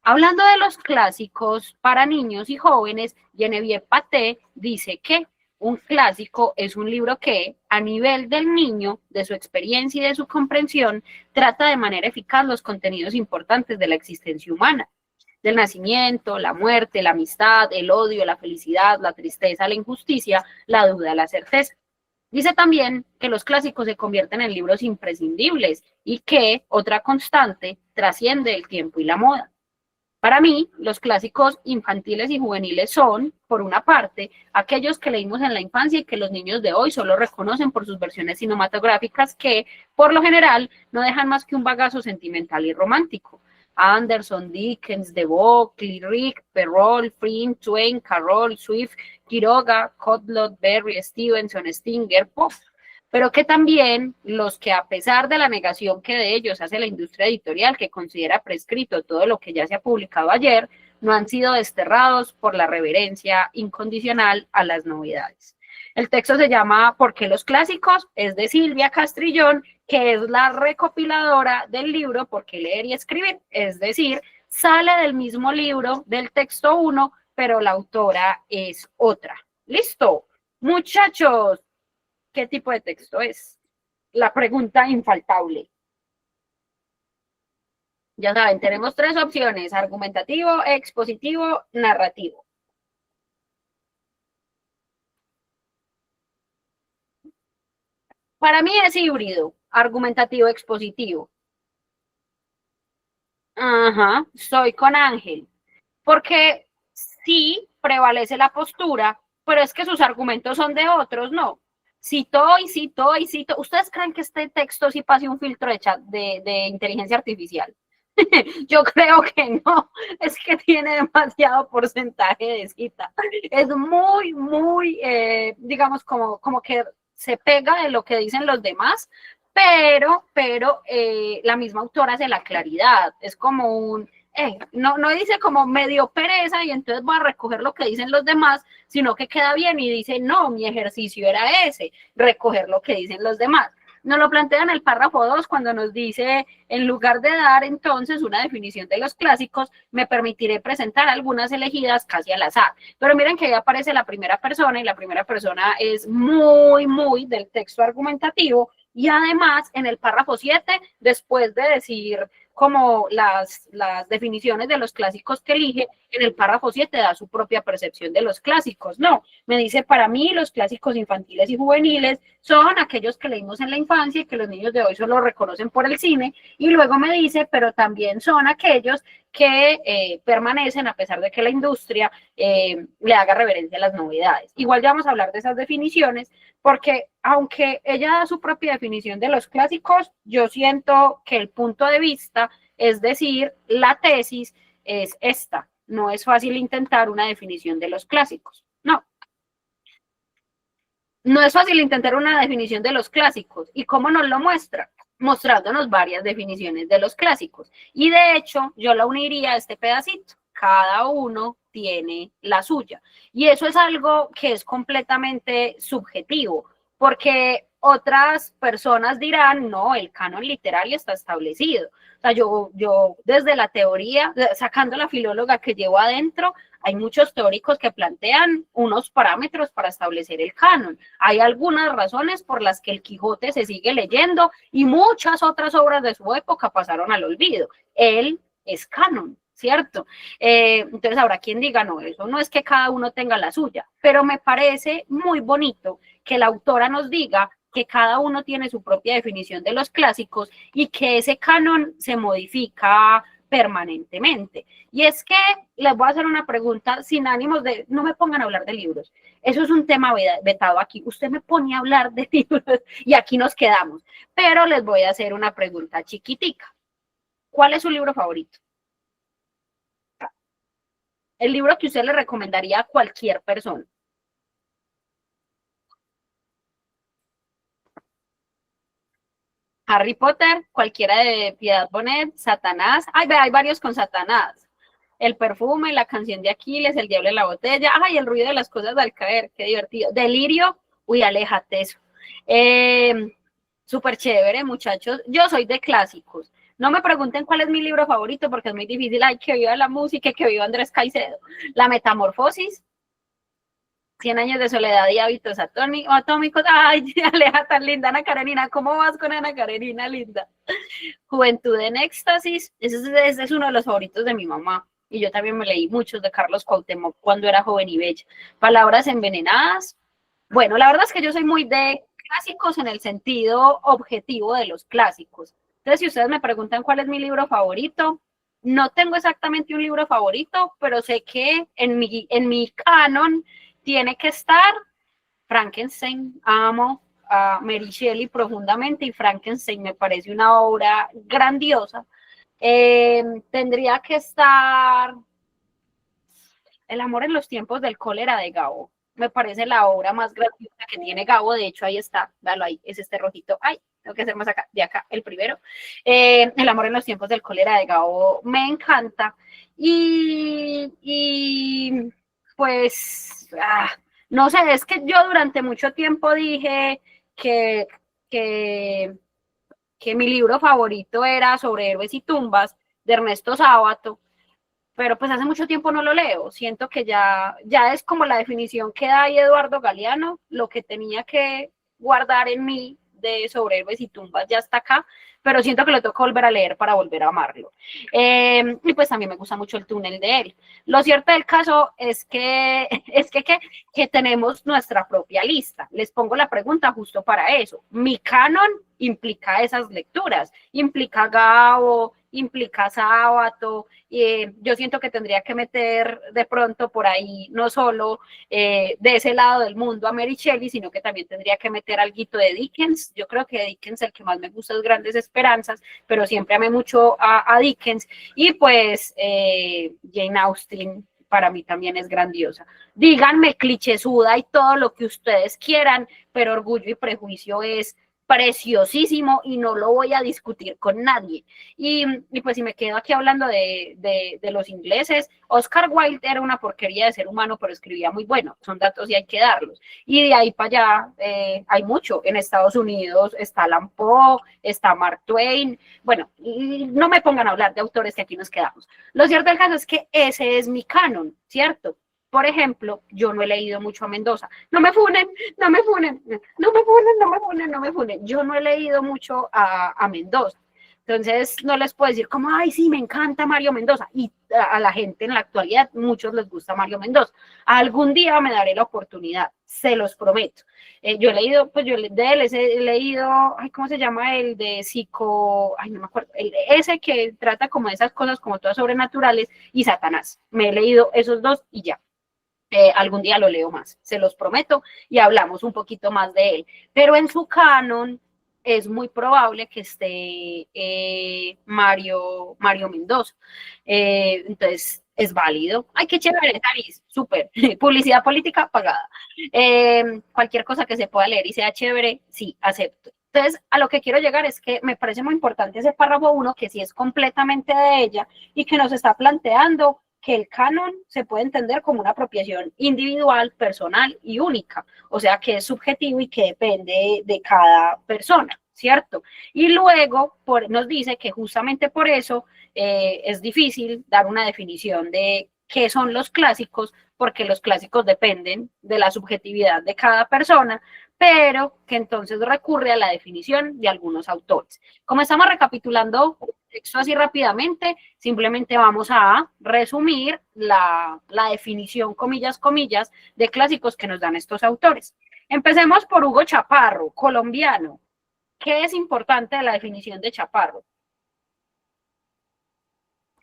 A: Hablando de los clásicos para niños y jóvenes, Genevieve Paté dice que un clásico es un libro que, a nivel del niño, de su experiencia y de su comprensión, trata de manera eficaz los contenidos importantes de la existencia humana, del nacimiento, la muerte, la amistad, el odio, la felicidad, la tristeza, la injusticia, la duda, la certeza. Dice también que los clásicos se convierten en libros imprescindibles y que, otra constante, trasciende el tiempo y la moda. Para mí, los clásicos infantiles y juveniles son, por una parte, aquellos que leímos en la infancia y que los niños de hoy solo reconocen por sus versiones cinematográficas que, por lo general, no dejan más que un bagazo sentimental y romántico. Anderson, Dickens, De Bock, Lyric, Perrault, Prynne, Twain, Carroll, Swift, Quiroga, Cottlott, Berry, Stevenson, Stinger, Pope. Pero que también los que, a pesar de la negación que de ellos hace la industria editorial, que considera prescrito todo lo que ya se ha publicado ayer, no han sido desterrados por la reverencia incondicional a las novedades. El texto se llama ¿Por qué los clásicos? Es de Silvia Castrillón, que es la recopiladora del libro ¿Por qué leer y escribir? Es decir, sale del mismo libro, del texto 1, pero la autora es otra. ¿Listo? Muchachos, ¿qué tipo de texto es? La pregunta infaltable. Ya saben, tenemos 3 opciones: argumentativo, expositivo, narrativo. Para mí es híbrido, argumentativo, expositivo. Ajá, soy con Ángel. Porque sí prevalece la postura, pero es que sus argumentos son de otros, ¿no? Citó y citó y citó. ¿Ustedes creen que este texto sí pase un filtro de chat de inteligencia artificial? Yo creo que no, es que tiene demasiado porcentaje de cita. Es muy, muy, digamos, como que se pega de lo que dicen los demás, pero la misma autora hace la claridad, es como un, no dice como me dio pereza y entonces voy a recoger lo que dicen los demás, sino que queda bien y dice, no, mi ejercicio era ese, recoger lo que dicen los demás. Nos lo plantea en el párrafo 2 cuando nos dice, en lugar de dar entonces una definición de los clásicos, me permitiré presentar algunas elegidas casi al azar. Pero miren que ahí aparece la primera persona y la primera persona es muy del texto argumentativo y además en el párrafo 7, después de decir como las definiciones de los clásicos que elige, en el párrafo 7 da su propia percepción de los clásicos. No, me dice, para mí los clásicos infantiles y juveniles son aquellos que leímos en la infancia y que los niños de hoy solo reconocen por el cine, y luego me dice, pero también son aquellos que permanecen a pesar de que la industria le haga reverencia a las novedades. Igual ya vamos a hablar de esas definiciones, porque aunque ella da su propia definición de los clásicos, yo siento que el punto de vista, es decir, la tesis es esta. No es fácil intentar una definición de los clásicos. No es fácil intentar una definición de los clásicos. ¿Y cómo nos lo muestra? Mostrándonos varias definiciones de los clásicos. Y de hecho, yo la uniría a este pedacito. Cada uno tiene la suya. Y eso es algo que es completamente subjetivo, porque otras personas dirán, no, el canon literario está establecido. O sea, yo desde la teoría, sacando la filóloga que llevo adentro, hay muchos teóricos que plantean unos parámetros para establecer el canon. Hay algunas razones por las que el Quijote se sigue leyendo y muchas otras obras de su época pasaron al olvido. Él es canon, ¿cierto? Entonces habrá quien diga, no, eso no es que cada uno tenga la suya, pero me parece muy bonito que la autora nos diga que cada uno tiene su propia definición de los clásicos y que ese canon se modifica permanentemente. Y es que les voy a hacer una pregunta sin ánimos de, no me pongan a hablar de libros, eso es un tema vetado aquí, usted me pone a hablar de libros y aquí nos quedamos, pero les voy a hacer una pregunta chiquitica. ¿Cuál es su libro favorito? El libro que usted le recomendaría a cualquier persona. Harry Potter, cualquiera de Piedad Bonet, Satanás, hay varios con Satanás, El perfume, La canción de Aquiles, El diablo en la botella, el ruido de las cosas al caer, qué divertido, Delirio, aléjate eso, súper chévere muchachos, yo soy de clásicos, no me pregunten cuál es mi libro favorito porque es muy difícil, que viva la música, que viva Andrés Caicedo, La metamorfosis, 100 años de soledad y hábitos atómicos. Ay, Aleja tan linda, Ana Karenina. ¿Cómo vas con Ana Karenina, linda? Juventud en éxtasis. Ese es uno de los favoritos de mi mamá. Y yo también me leí muchos de Carlos Cuauhtémoc cuando era joven y bella. Palabras envenenadas. Bueno, la verdad es que yo soy muy de clásicos en el sentido objetivo de los clásicos. Entonces, si ustedes me preguntan cuál es mi libro favorito, no tengo exactamente un libro favorito, pero sé que en mi canon tiene que estar Frankenstein. Amo a Mary Shelley profundamente y Frankenstein me parece una obra grandiosa. Tendría que estar El amor en los tiempos del cólera de Gabo. Me parece la obra más grandiosa que tiene Gabo. De hecho, ahí está, véalo ahí, es este rojito. Tengo que hacer más acá, de acá, el primero. El amor en los tiempos del cólera de Gabo me encanta. Y pues, no sé, es que yo durante mucho tiempo dije que mi libro favorito era Sobre héroes y tumbas, de Ernesto Sábato, pero pues hace mucho tiempo no lo leo, siento que ya es como la definición que da ahí Eduardo Galeano, lo que tenía que guardar en mí de Sobre héroes y tumbas ya está acá, pero siento que lo tengo que volver a leer para volver a amarlo. Y pues también me gusta mucho El túnel de él. Lo cierto del caso es que tenemos nuestra propia lista. Les pongo la pregunta justo para eso. Mi canon implica esas lecturas, implica Gabo, implica Sábato, yo siento que tendría que meter de pronto por ahí no solo de ese lado del mundo a Mary Shelley, sino que también tendría que meter alguito de Dickens. Yo creo que Dickens el que más me gusta es Grandes Esperanzas, pero siempre amé mucho a Dickens, y pues Jane Austen para mí también es grandiosa. Díganme clichésuda y todo lo que ustedes quieran, pero Orgullo y Prejuicio es preciosísimo y no lo voy a discutir con nadie. Y pues si me quedo aquí hablando de los ingleses, Oscar Wilde era una porquería de ser humano, pero escribía muy bueno, son datos y hay que darlos. Y de ahí para allá hay mucho. En Estados Unidos está Allan Poe, está Mark Twain. Bueno, no me pongan a hablar de autores que aquí nos quedamos. Lo cierto del caso es que ese es mi canon, ¿cierto? Por ejemplo, yo no he leído mucho a Mendoza. No me funen, no me funen, no me funen, no me funen, no me funen. Yo no he leído mucho a Mendoza. Entonces, no les puedo decir como, ay, sí, me encanta Mario Mendoza. Y a la gente en la actualidad, muchos les gusta Mario Mendoza. Algún día me daré la oportunidad, se los prometo. Yo he leído, pues yo de él he leído, ay, ¿cómo se llama? El de ay, no me acuerdo, ese que trata como de esas cosas como todas sobrenaturales, y Satanás. Me he leído esos dos y ya. Algún día lo leo más, se los prometo, y hablamos un poquito más de él. Pero en su canon es muy probable que esté Mario Mendoza. Entonces, es válido. Ay, qué chévere, Taris, súper. Publicidad política pagada. Cualquier cosa que se pueda leer y sea chévere, sí, acepto. Entonces, a lo que quiero llegar es que me parece muy importante ese párrafo 1, que sí es completamente de ella y que nos está planteando que el canon se puede entender como una apropiación individual, personal y única, o sea que es subjetivo y que depende de cada persona, ¿cierto? Y luego nos dice que justamente por eso es difícil dar una definición de qué son los clásicos, porque los clásicos dependen de la subjetividad de cada persona, pero que entonces recurre a la definición de algunos autores. Como estamos recapitulando texto así rápidamente, simplemente vamos a resumir la definición, comillas, comillas, de clásicos que nos dan estos autores. Empecemos por Hugo Chaparro, colombiano. ¿Qué es importante de la definición de Chaparro?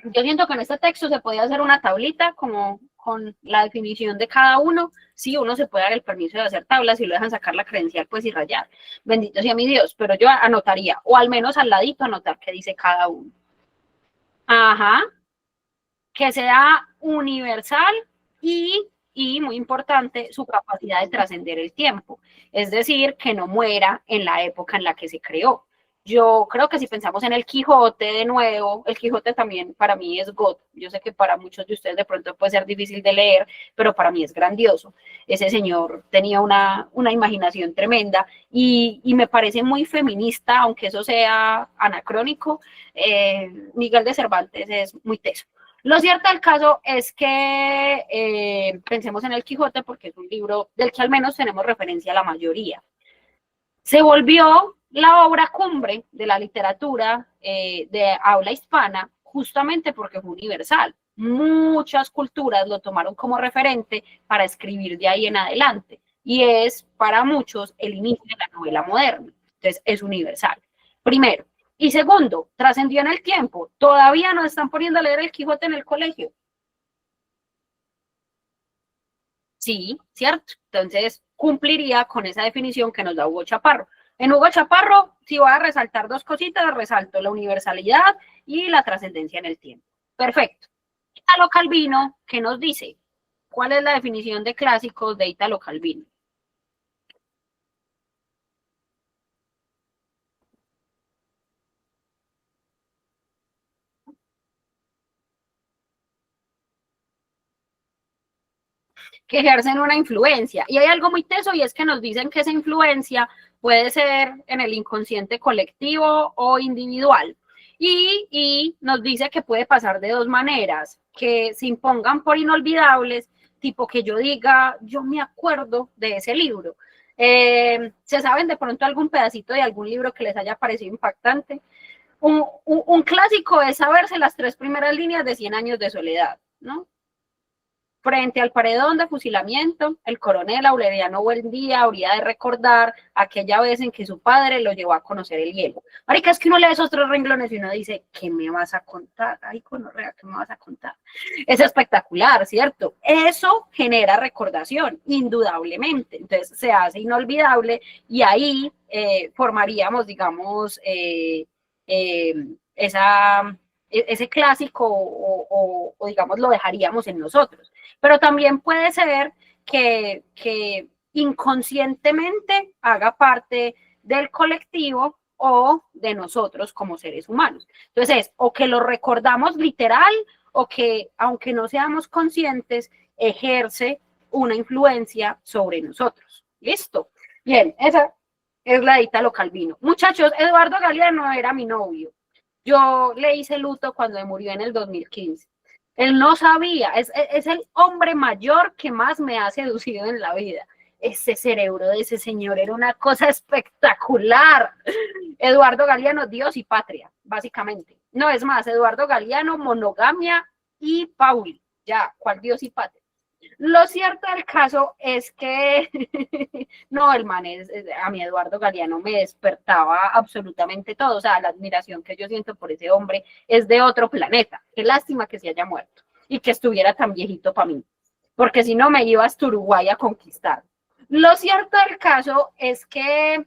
A: Yo siento que en este texto se podía hacer una tablita como con la definición de cada uno. Sí, uno se puede dar el permiso de hacer tablas y lo dejan sacar la credencial, pues, y rayar. Bendito sea mi Dios, pero yo anotaría, o al menos al ladito anotar qué dice cada uno. Ajá. Que sea universal y muy importante, su capacidad de trascender el tiempo. Es decir, que no muera en la época en la que se creó. Yo creo que si pensamos en el Quijote de nuevo, el Quijote también para mí es God. Yo sé que para muchos de ustedes de pronto puede ser difícil de leer, pero para mí es grandioso. Ese señor tenía una imaginación tremenda y me parece muy feminista, aunque eso sea anacrónico. Miguel de Cervantes es muy teso. Lo cierto del caso es que pensemos en el Quijote porque es un libro del que al menos tenemos referencia a la mayoría. Se volvió la obra cumbre de la literatura de habla hispana justamente porque fue universal. Muchas culturas lo tomaron como referente para escribir de ahí en adelante y es para muchos el inicio de la novela moderna. Entonces es universal. Primero. Y segundo, trascendió en el tiempo. Todavía nos están poniendo a leer el Quijote en el colegio. Sí, ¿cierto? Entonces cumpliría con esa definición que nos da Hugo Chaparro. En Hugo Chaparro, si voy a resaltar dos cositas, resalto la universalidad y la trascendencia en el tiempo. Perfecto. Italo Calvino, ¿qué nos dice? ¿Cuál es la definición de clásicos de Italo Calvino? Que ejercen una influencia. Y hay algo muy teso y es que nos dicen que esa influencia puede ser en el inconsciente colectivo o individual. Y nos dice que puede pasar de dos maneras, que se impongan por inolvidables, tipo que yo diga, yo me acuerdo de ese libro. ¿Se saben de pronto algún pedacito de algún libro que les haya parecido impactante? Un clásico es saberse las 3 primeras líneas de 100 años de soledad, ¿no? Frente al paredón de fusilamiento, el coronel Aureliano Buendía habría de recordar aquella vez en que su padre lo llevó a conocer el hielo. Marica, es que uno lee esos 3 renglones y uno dice, ¿qué me vas a contar? Ay, conorrea, ¿qué me vas a contar? Es espectacular, ¿cierto? Eso genera recordación, indudablemente. Entonces, se hace inolvidable y ahí formaríamos, digamos, ese clásico o digamos lo dejaríamos en nosotros. Pero también puede ser que inconscientemente haga parte del colectivo o de nosotros como seres humanos. Entonces es o que lo recordamos literal o que, aunque no seamos conscientes, ejerce una influencia sobre nosotros. ¿Listo? Bien, esa es la de Italo Calvino. Muchachos, Eduardo Galeano era mi novio. Yo le hice luto cuando murió en el 2015. Él no sabía, es el hombre mayor que más me ha seducido en la vida. Ese cerebro de ese señor era una cosa espectacular. Eduardo Galeano, Dios y patria, básicamente. No, es más, Eduardo Galeano, monogamia y Pauli. Ya, ¿cuál Dios y patria? Lo cierto del caso es que no, el man a mí Eduardo Galeano me despertaba absolutamente todo, o sea, la admiración que yo siento por ese hombre es de otro planeta. Qué lástima que se haya muerto y que estuviera tan viejito para mí, porque si no me iba hasta Uruguay a conquistar. Lo cierto del caso es que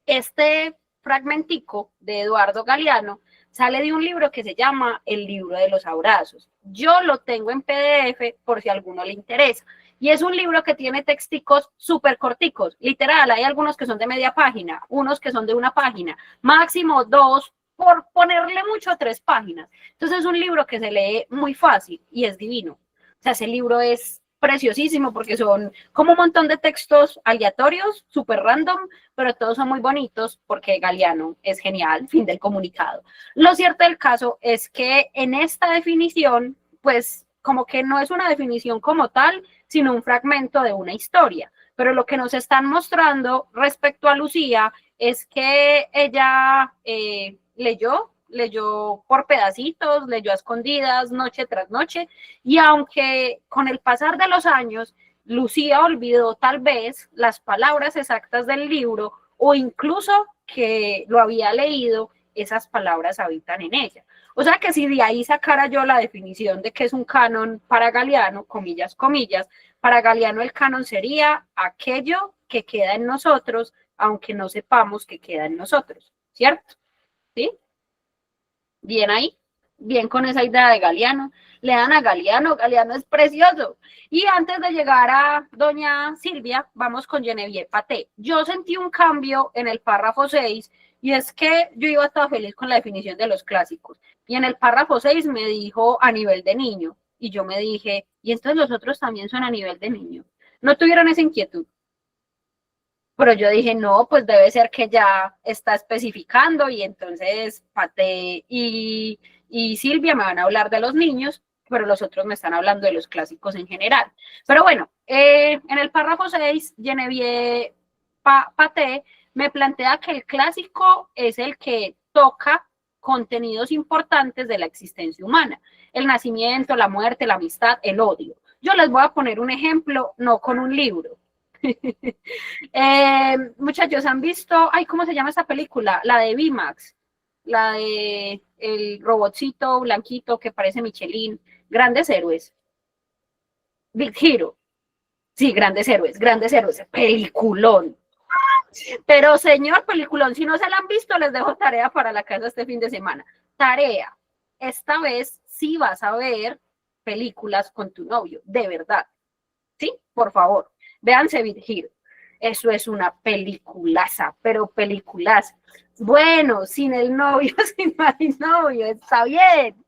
A: este fragmentico de Eduardo Galeano sale de un libro que se llama El libro de los abrazos. Yo lo tengo en PDF por si a alguno le interesa. Y es un libro que tiene texticos súper corticos, literal, hay algunos que son de media página, unos que son de una página, máximo 2, por ponerle mucho 3 páginas. Entonces es un libro que se lee muy fácil y es divino. O sea, ese libro es preciosísimo porque son como un montón de textos aleatorios, súper random, pero todos son muy bonitos porque Galeano es genial, fin del comunicado. Lo cierto del caso es que en esta definición, pues como que no es una definición como tal, sino un fragmento de una historia. Pero lo que nos están mostrando respecto a Lucía es que ella leyó por pedacitos, leyó a escondidas, noche tras noche, y aunque con el pasar de los años, Lucía olvidó tal vez las palabras exactas del libro, o incluso que lo había leído, esas palabras habitan en ella. O sea que si de ahí sacara yo la definición de que es un canon para Galeano, comillas, comillas, para Galeano el canon sería aquello que queda en nosotros, aunque no sepamos que queda en nosotros, ¿cierto? ¿Sí? Bien ahí, bien con esa idea de Galeano. Le dan a Galeano, Galeano es precioso. Y antes de llegar a doña Silvia, vamos con Genevieve Paté. Yo sentí un cambio en el párrafo 6 y es que yo iba toda feliz con la definición de los clásicos. Y en el párrafo 6 me dijo a nivel de niño. Y yo me dije, y entonces los otros también son a nivel de niño. ¿No tuvieron esa inquietud? Pero yo dije, no, pues debe ser que ya está especificando y entonces Paté y Silvia me van a hablar de los niños, pero los otros me están hablando de los clásicos en general. Pero bueno, en el párrafo 6, Genevieve Paté me plantea que el clásico es el que toca contenidos importantes de la existencia humana, el nacimiento, la muerte, la amistad, el odio. Yo les voy a poner un ejemplo, no con un libro. Muchachos, ¿han visto, cómo se llama esta película? La de VMAX, la de el robotcito blanquito que parece Michelin, Grandes Héroes, Big Hero, sí, Grandes Héroes, peliculón. Pero señor, peliculón, si no se la han visto, les dejo tarea para la casa este fin de semana. Tarea, esta vez sí vas a ver películas con tu novio, de verdad, ¿sí? Por favor. Véanse Big Hero. Eso es una peliculaza, pero peliculaza. Bueno, sin el novio, sin el novio, está bien.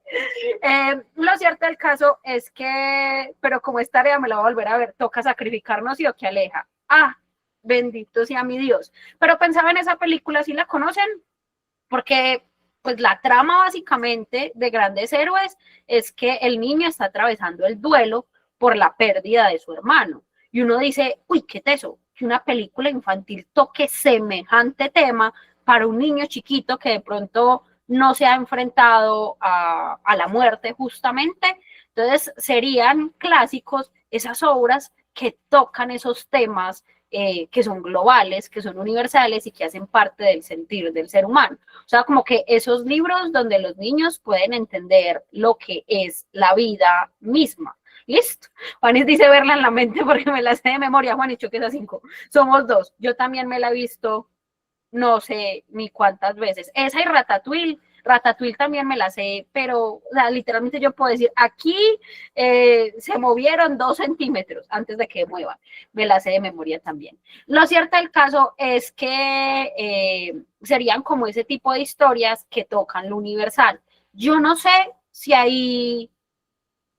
A: Lo cierto del caso es que, pero como esta tarea me la voy a volver a ver, toca sacrificarnos y o que aleja. Bendito sea mi Dios. Pero pensaba en esa película, ¿sí la conocen? Porque pues la trama básicamente de Grandes Héroes es que el niño está atravesando el duelo por la pérdida de su hermano. Y uno dice, uy, qué teso, que una película infantil toque semejante tema para un niño chiquito que de pronto no se ha enfrentado a la muerte justamente. Entonces serían clásicos esas obras que tocan esos temas que son globales, que son universales y que hacen parte del sentir del ser humano. O sea, como que esos libros donde los niños pueden entender lo que es la vida misma. Listo. Juanis dice verla en la mente porque me la sé de memoria. Juanis, que es a 5. Somos 2. Yo también me la he visto no sé ni cuántas veces. Esa y Ratatouille Ratatouille también me la sé, pero o sea, literalmente yo puedo decir, aquí se movieron 2 centímetros antes de que muevan. Me la sé de memoria también. Lo cierto del caso es que serían como ese tipo de historias que tocan lo universal. Yo no sé si hay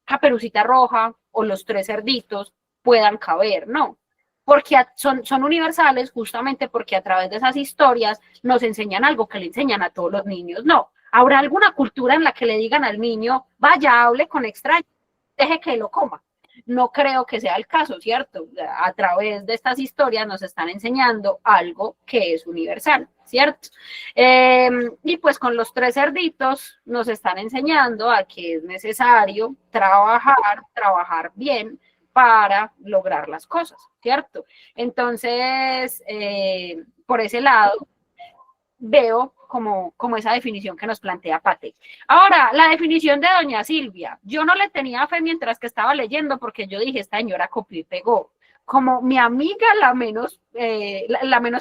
A: Caperucita Roja o Los Tres Cerditos puedan caber, no, porque son universales justamente porque a través de esas historias nos enseñan algo que le enseñan a todos los niños, no. ¿Habrá alguna cultura en la que le digan al niño, vaya, hable con extraños, deje que lo coma? No creo que sea el caso, ¿cierto? A través de estas historias nos están enseñando algo que es universal, ¿cierto? Y pues con Los Tres Cerditos nos están enseñando a que es necesario trabajar bien para lograr las cosas, ¿cierto? Entonces, por ese lado, veo como esa definición que nos plantea Pate. Ahora, la definición de doña Silvia, yo no le tenía fe mientras que estaba leyendo porque yo dije, esta señora copió y pegó. Como mi amiga la menos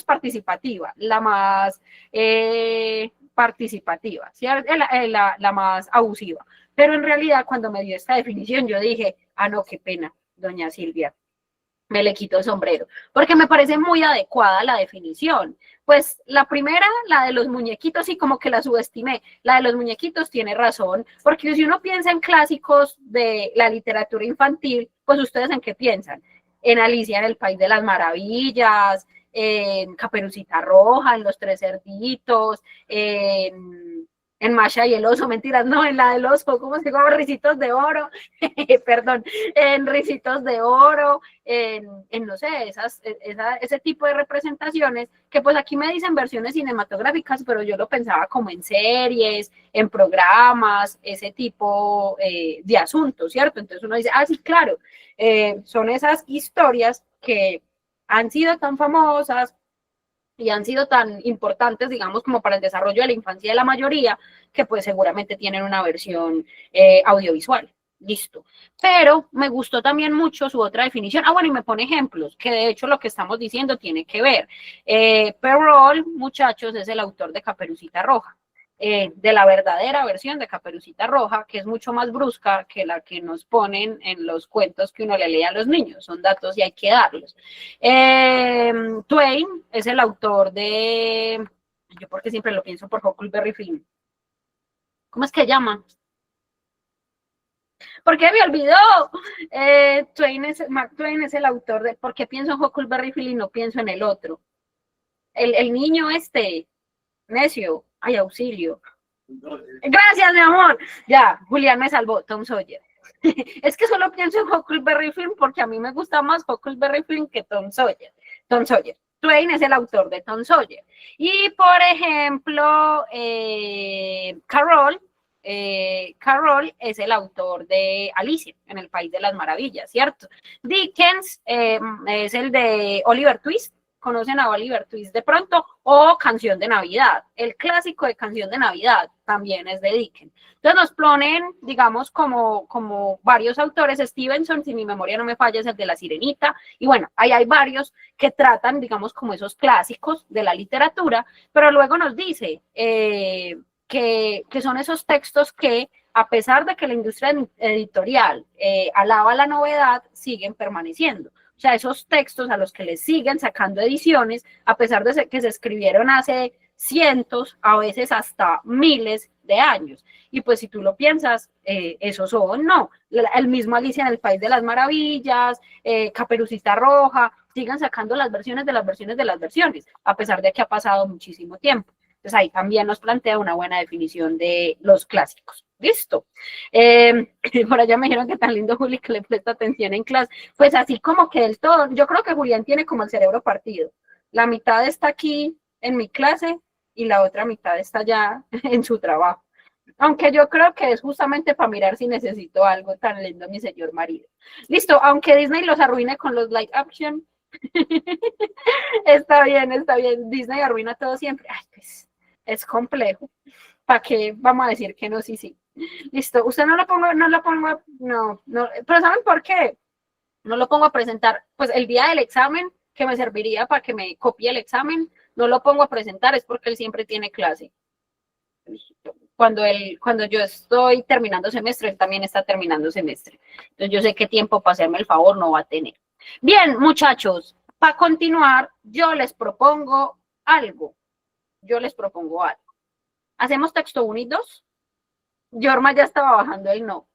A: participativa, la más participativa, ¿cierto? La más abusiva. Pero en realidad cuando me dio esta definición yo dije, ah, no, qué pena, doña Silvia, me le quito el sombrero, porque me parece muy adecuada la definición. Pues la primera, la de los muñequitos, sí, como que la subestimé. La de los muñequitos tiene razón, porque si uno piensa en clásicos de la literatura infantil, pues ustedes en qué piensan? En Alicia en el País de las Maravillas, en Caperucita Roja, en Los Tres Cerditos, en Masha y el oso, mentiras, no, en la del oso, ¿cómo se llama? Ricitos de Oro, perdón, en Ricitos de Oro, en no sé, ese tipo de representaciones, que pues aquí me dicen versiones cinematográficas, pero yo lo pensaba como en series, en programas, ese tipo de asuntos, ¿cierto? Entonces uno dice, ah, sí, claro, son esas historias que han sido tan famosas y han sido tan importantes, digamos, como para el desarrollo de la infancia de la mayoría, que pues seguramente tienen una versión audiovisual. Listo. Pero me gustó también mucho su otra definición. Ah, bueno, y me pone ejemplos, que de hecho lo que estamos diciendo tiene que ver. Perrault, muchachos, es el autor de Caperucita Roja. De la verdadera versión de Caperucita Roja, que es mucho más brusca que la que nos ponen en los cuentos que uno le lee a los niños. Son datos y hay que darlos. Twain es el autor de, yo porque siempre lo pienso por Huckleberry Finn. ¿Cómo es que llama? ¿Por qué me olvidó? Mark Twain es el autor de, ¿por qué pienso en Huckleberry Finn y no pienso en el otro? El niño necio, ay, auxilio. Gracias, mi amor. Ya, Julián me salvó, Tom Sawyer. Es que solo pienso en Huckleberry Finn porque a mí me gusta más Huckleberry Finn que Tom Sawyer. Tom Sawyer. Twain es el autor de Tom Sawyer. Y, por ejemplo, Carroll es el autor de Alicia en el País de las Maravillas, ¿cierto? Dickens es el de Oliver Twist. ¿Conocen a Oliver Twist de pronto? O Canción de Navidad. El clásico de Canción de Navidad también es de Dickens. Entonces nos ponen, digamos, como varios autores. Stevenson, si mi memoria no me falla, es el de La Sirenita. Y bueno, ahí hay varios que tratan, digamos, como esos clásicos de la literatura, pero luego nos dice que son esos textos que, a pesar de que la industria editorial alaba la novedad, siguen permaneciendo. O sea, esos textos a los que les siguen sacando ediciones, a pesar de que se escribieron hace cientos, a veces hasta miles de años. Y pues si tú lo piensas, esos son, no, el mismo Alicia en el País de las Maravillas, Caperucita Roja, sigan sacando las versiones de las versiones de las versiones, a pesar de que ha pasado muchísimo tiempo. Entonces ahí también nos plantea una buena definición de los clásicos. Listo. Por allá me dijeron que tan lindo Juli que le presta atención en clase. Pues así como que del todo, yo creo que Julián tiene como el cerebro partido. La mitad está aquí en mi clase y la otra mitad está allá en su trabajo. Aunque yo creo que es justamente para mirar si necesito algo tan lindo, mi señor marido. Listo, aunque Disney los arruine con los live action. Está bien, está bien. Disney arruina todo siempre. Ay, pues es complejo. ¿Para qué vamos a decir que no? Sí, sí. Listo. Usted no, pero ¿saben por qué? No lo pongo a presentar, pues el día del examen, que me serviría para que me copie el examen, no lo pongo a presentar, es porque él siempre tiene clase. cuando yo estoy terminando semestre, él también está terminando semestre. Entonces yo sé qué tiempo para hacerme el favor no va a tener. Bien, muchachos, para continuar, yo les propongo algo. ¿Hacemos texto 1 y 2? Yorma ya estaba bajando el no.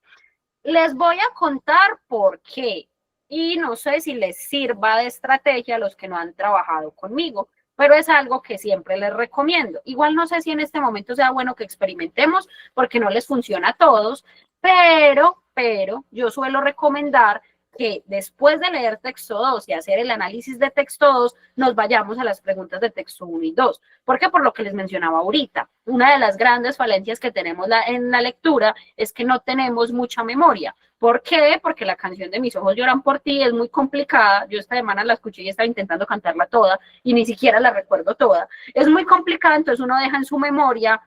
A: Les voy a contar por qué. Y no sé si les sirva de estrategia a los que no han trabajado conmigo, pero es algo que siempre les recomiendo. Igual no sé si en este momento sea bueno que experimentemos porque no les funciona a todos, pero yo suelo recomendar que después de leer texto 2 y hacer el análisis de texto 2, nos vayamos a las preguntas de texto 1 y 2. Porque por lo que les mencionaba ahorita, una de las grandes falencias que tenemos en la lectura es que no tenemos mucha memoria. ¿Por qué? Porque la canción de Mis ojos lloran por ti es muy complicada. Yo esta semana la escuché y estaba intentando cantarla toda y ni siquiera la recuerdo toda. Es muy complicada, entonces uno deja en su memoria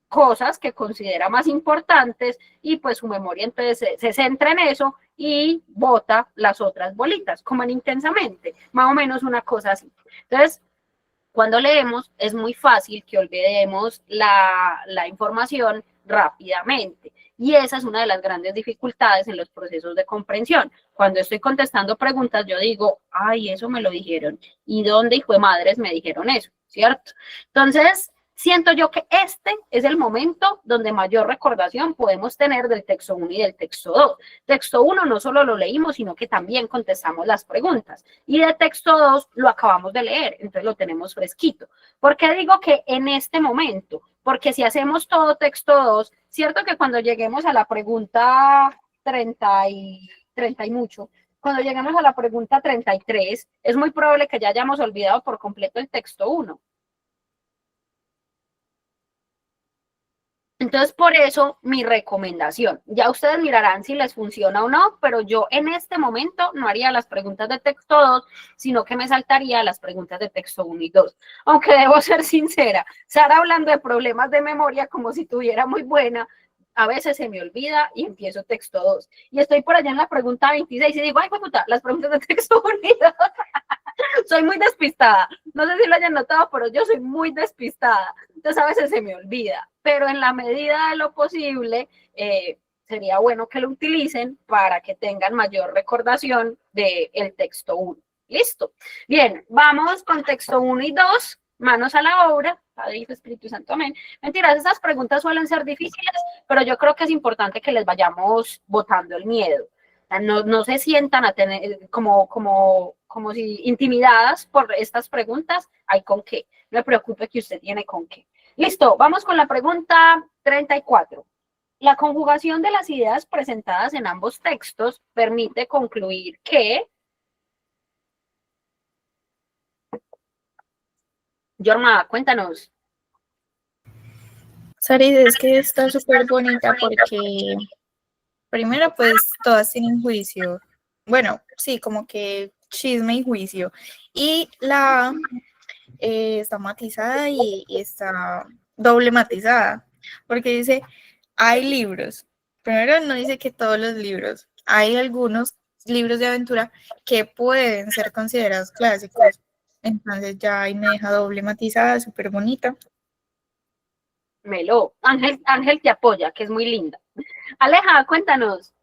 A: cosas que considera más importantes y pues su memoria entonces se centra en eso y bota las otras bolitas, como en Intensamente, más o menos una cosa así. Entonces, cuando leemos es muy fácil que olvidemos la información rápidamente. Y esa es una de las grandes dificultades en los procesos de comprensión. Cuando estoy contestando preguntas, yo digo, ay, eso me lo dijeron. ¿Y dónde, hijo de madres, me dijeron eso? ¿Cierto? Entonces, siento yo que este es el momento donde mayor recordación podemos tener del texto 1 y del texto 2. Texto 1 no solo lo leímos, sino que también contestamos las preguntas. Y de texto 2 lo acabamos de leer, entonces lo tenemos fresquito. ¿Por qué digo que en este momento? Porque si hacemos todo texto 2, cierto que cuando lleguemos a la pregunta 30 y mucho, cuando lleguemos a la pregunta 33, es muy probable que ya hayamos olvidado por completo el texto 1. Entonces, por eso, mi recomendación. Ya ustedes mirarán si les funciona o no, pero yo en este momento no haría las preguntas de texto 2, sino que me saltaría las preguntas de texto 1 y 2. Aunque debo ser sincera, Sara hablando de problemas de memoria como si tuviera muy buena, a veces se me olvida y empiezo texto 2. Y estoy por allá en la pregunta 26 y digo, ay, puta, las preguntas de texto 1 y 2. Soy muy despistada. No sé si lo hayan notado, pero yo soy muy despistada. Entonces a veces se me olvida. Pero en la medida de lo posible, sería bueno que lo utilicen para que tengan mayor recordación del texto 1. ¿Listo? Bien, vamos con texto 1 y 2. Manos a la obra. Padre, Hijo, Espíritu Santo, amén. Mentiras, esas preguntas suelen ser difíciles, pero yo creo que es importante que les vayamos botando el miedo. No se sientan a tener como si intimidadas por estas preguntas, hay con qué. No me preocupe que usted tiene con qué. Listo, vamos con la pregunta 34. La conjugación de las ideas presentadas en ambos textos permite concluir que... Yorma, cuéntanos.
C: Saris, es que está súper bonita porque primero pues todas tienen juicio. Bueno, sí, como que chisme y juicio. Y la está matizada y está doble matizada, porque dice, hay libros. Primero no dice que todos los libros, hay algunos libros de aventura que pueden ser considerados clásicos. Entonces ya ahí me deja doble matizada, súper bonita.
A: Melo, Ángel te apoya, que es muy linda. Aleja, cuéntanos.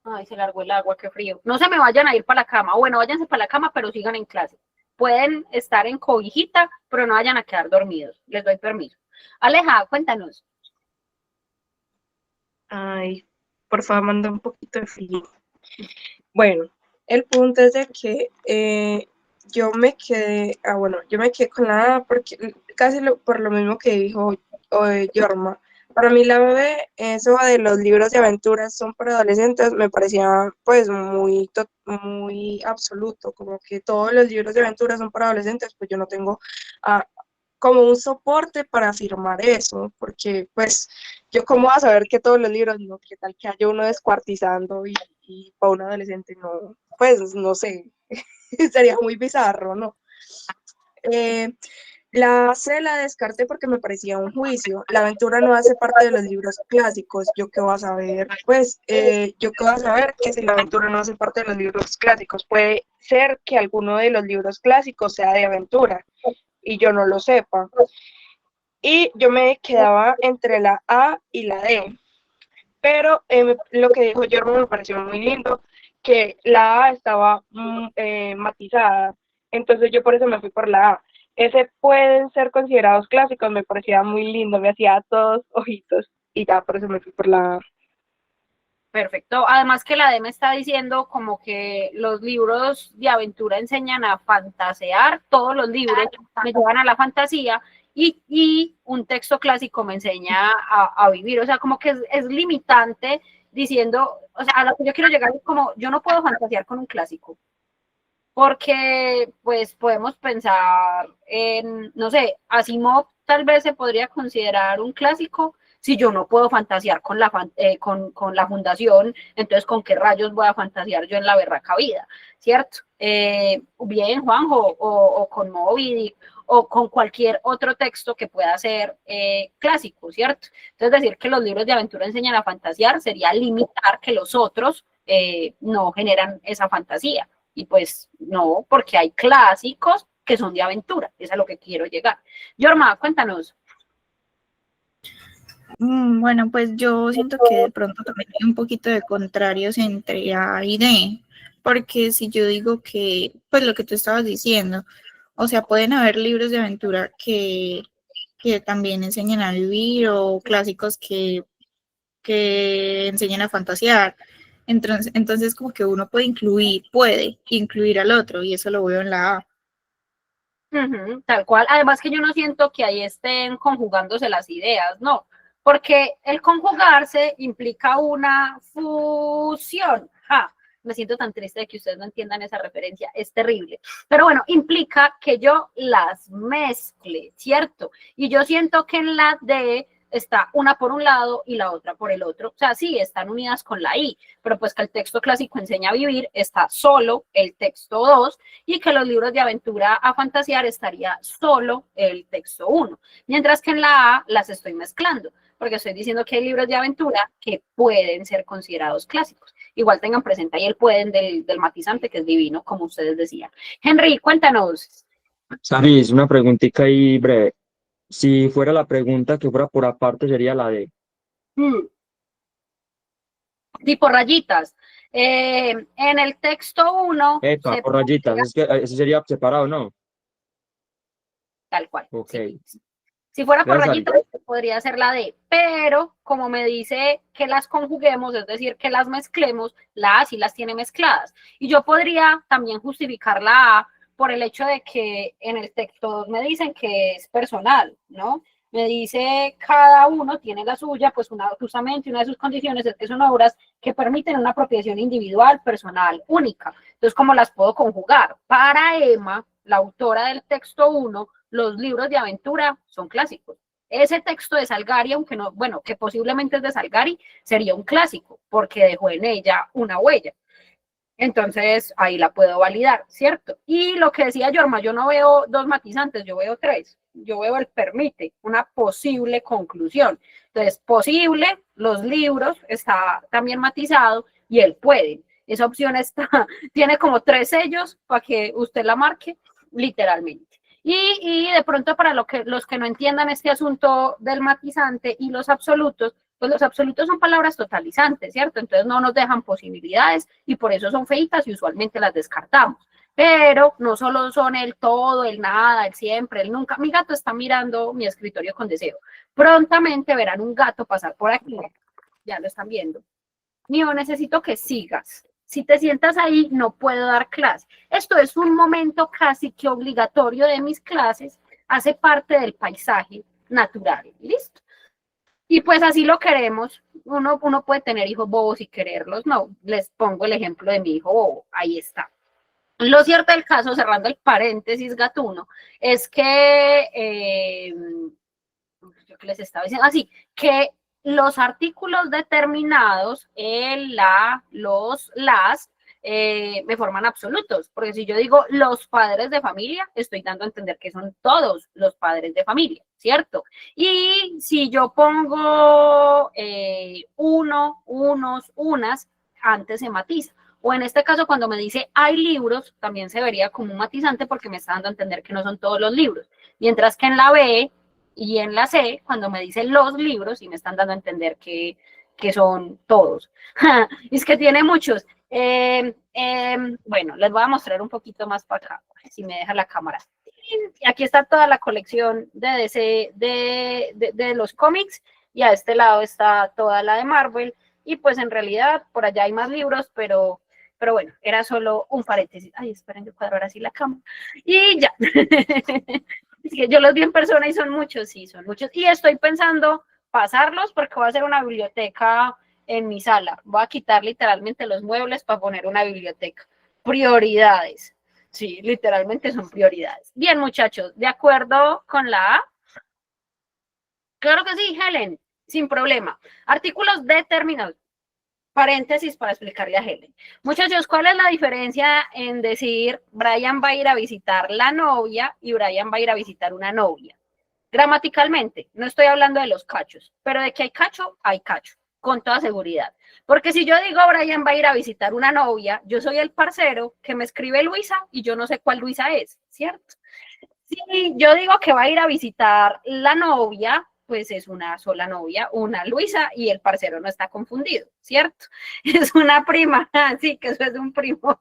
A: Ay, se largó el agua, qué frío. No se me vayan a ir para la cama. Bueno, váyanse para la cama, pero sigan en clase. Pueden estar en cobijita, pero no vayan a quedar dormidos. Les doy permiso. Aleja, cuéntanos.
E: Ay, por favor, manda un poquito de frío. Bueno, el punto es de que yo me quedé con la A porque casi por lo mismo que dijo Yorma. Para mí la bebé, eso de los libros de aventuras son para adolescentes, me parecía pues muy absoluto, como que todos los libros de aventuras son para adolescentes, pues yo no tengo como un soporte para afirmar eso, porque pues yo cómo voy a saber que todos los libros, no, qué tal que haya uno descuartizando y para un adolescente no, pues no sé, sería muy bizarro, ¿no? La C la descarté porque me parecía un juicio. La aventura no hace parte de los libros clásicos. ¿Yo qué voy a saber? Pues, yo qué voy a saber que si la aventura no hace parte de los libros clásicos. Puede ser que alguno de los libros clásicos sea de aventura y yo no lo sepa. y yo me quedaba entre la A y la D. Pero lo que dijo Jorma me pareció muy lindo, que la A estaba matizada, entonces yo por eso me fui por la A. Ese pueden ser considerados clásicos, me parecía muy lindo, me hacía todos ojitos y ya por eso me fui por la A.
A: Perfecto. Además que la D me está diciendo como que los libros de aventura enseñan a fantasear, todos los libros me llevan a la fantasía y un texto clásico me enseña a vivir. O sea, como que es limitante diciendo, o sea, a lo que yo quiero llegar es como, yo no puedo fantasear con un clásico, porque pues podemos pensar en, no sé, Asimov tal vez se podría considerar un clásico. Si yo no puedo fantasear con la fundación, entonces ¿con qué rayos voy a fantasear yo en la berraca vida? ¿Cierto? Bien, Juanjo, o con Moby Dick, o con cualquier otro texto que pueda ser clásico, ¿cierto? Entonces decir que los libros de aventura enseñan a fantasear sería limitar que los otros no generan esa fantasía. Y pues no, porque hay clásicos que son de aventura, es a lo que quiero llegar. Yorma, cuéntanos.
C: Bueno, pues yo siento que de pronto también hay un poquito de contrarios entre A y D, porque si yo digo que, pues lo que tú estabas diciendo, o sea, pueden haber libros de aventura que también enseñan a vivir o clásicos que enseñan a fantasear. Entonces como que uno puede incluir al otro y eso lo veo en la A.
A: Tal cual. Además que yo no siento que ahí estén conjugándose las ideas, no, porque el conjugarse implica una fusión. Me siento tan triste de que ustedes no entiendan esa referencia, es terrible. Pero bueno, implica que yo las mezcle, ¿cierto? Y yo siento que en la D está una por un lado y la otra por el otro. O sea, sí, están unidas con la I, pero pues que el texto clásico enseña a vivir, está solo el texto 2 y que los libros de aventura a fantasear estaría solo el texto 1. Mientras que en la A las estoy mezclando, porque estoy diciendo que hay libros de aventura que pueden ser considerados clásicos. Igual tengan presente ahí el pueden del matizante, que es divino, como ustedes decían. Henry, cuéntanos.
F: Saris, una preguntita ahí breve. Si fuera la pregunta que fuera por aparte, sería la de.
A: Tipo rayitas. En el texto 1
F: Epa,
A: se
F: por rayitas, es que ese sería separado, ¿no?
A: tal cual.
F: Ok.
A: Sí. Si fuera por
F: Gracias,
A: rayitas, podría ser la D, pero como me dice que las conjuguemos, es decir, que las mezclemos, la A sí las tiene mezcladas. Y yo podría también justificar la A por el hecho de que en el texto 2 me dicen que es personal, ¿no? Me dice cada uno tiene la suya, pues justamente una de sus condiciones es que son obras que permiten una apropiación individual, personal, única. Entonces, ¿cómo las puedo conjugar? Para Emma, la autora del texto 1, los libros de aventura son clásicos. Ese texto de Salgari, aunque no, bueno, que posiblemente es de Salgari, sería un clásico, porque dejó en ella una huella. Entonces, ahí la puedo validar, ¿cierto? Y lo que decía Yorma, yo no veo dos matizantes, yo veo tres. Yo veo el permite, una posible conclusión. Entonces, posible, los libros, está también matizado, y el puede. Esa opción está, tiene como 3 sellos para que usted la marque, literalmente. Y de pronto para los que no entiendan este asunto del matizante y los absolutos, pues los absolutos son palabras totalizantes, ¿cierto? Entonces no nos dejan posibilidades y por eso son feitas y usualmente las descartamos. Pero no solo son el todo, el nada, el siempre, el nunca. Mi gato está mirando mi escritorio con deseo. Prontamente verán un gato pasar por aquí. Ya lo están viendo. Mío, necesito que sigas. Si te sientas ahí, no puedo dar clase. Esto es un momento casi que obligatorio de mis clases, hace parte del paisaje natural. ¿Listo? Y pues así lo queremos. Uno puede tener hijos bobos y quererlos. No, les pongo el ejemplo de mi hijo bobo. Ahí está. Lo cierto del caso, cerrando el paréntesis gatuno, es que, yo que les estaba diciendo, así, que los artículos determinados, el, la, los, las, me forman absolutos, porque si yo digo los padres de familia, estoy dando a entender que son todos los padres de familia, ¿cierto? Y si yo pongo uno, unos, unas, antes se matiza. O en este caso, cuando me dice hay libros, también se vería como un matizante porque me está dando a entender que no son todos los libros. Mientras que en la B y en la C, cuando me dicen los libros, y me están dando a entender que son todos. Es que tiene muchos. Bueno, les voy a mostrar un poquito más para acá, si me deja la cámara. Aquí está toda la colección de DC, de los cómics, y a este lado está toda la de Marvel, y pues en realidad por allá hay más libros, pero bueno, era solo un paréntesis. Ay, esperen, yo cuadro ahora sí la cámara. Y ya. Es que yo los vi en persona y son muchos, sí, son muchos. Y estoy pensando pasarlos porque voy a hacer una biblioteca en mi sala. Voy a quitar literalmente los muebles para poner una biblioteca. Prioridades. Sí, literalmente son prioridades. Bien, muchachos, ¿de acuerdo con la A? Claro que sí, Helen, sin problema. Artículos determinados. Paréntesis para explicarle a Helen. Muchachos, ¿cuál es la diferencia en decir Brian va a ir a visitar la novia y Brian va a ir a visitar una novia? Gramaticalmente, no estoy hablando de los cachos, pero de que hay cacho, con toda seguridad. Porque si yo digo Brian va a ir a visitar una novia, yo soy el parcero que me escribe Luisa y yo no sé cuál Luisa es, ¿cierto? Si yo digo que va a ir a visitar la novia, pues es una sola novia, una Luisa, y el parcero no está confundido, ¿cierto? Es una prima, sí, que eso es un primo.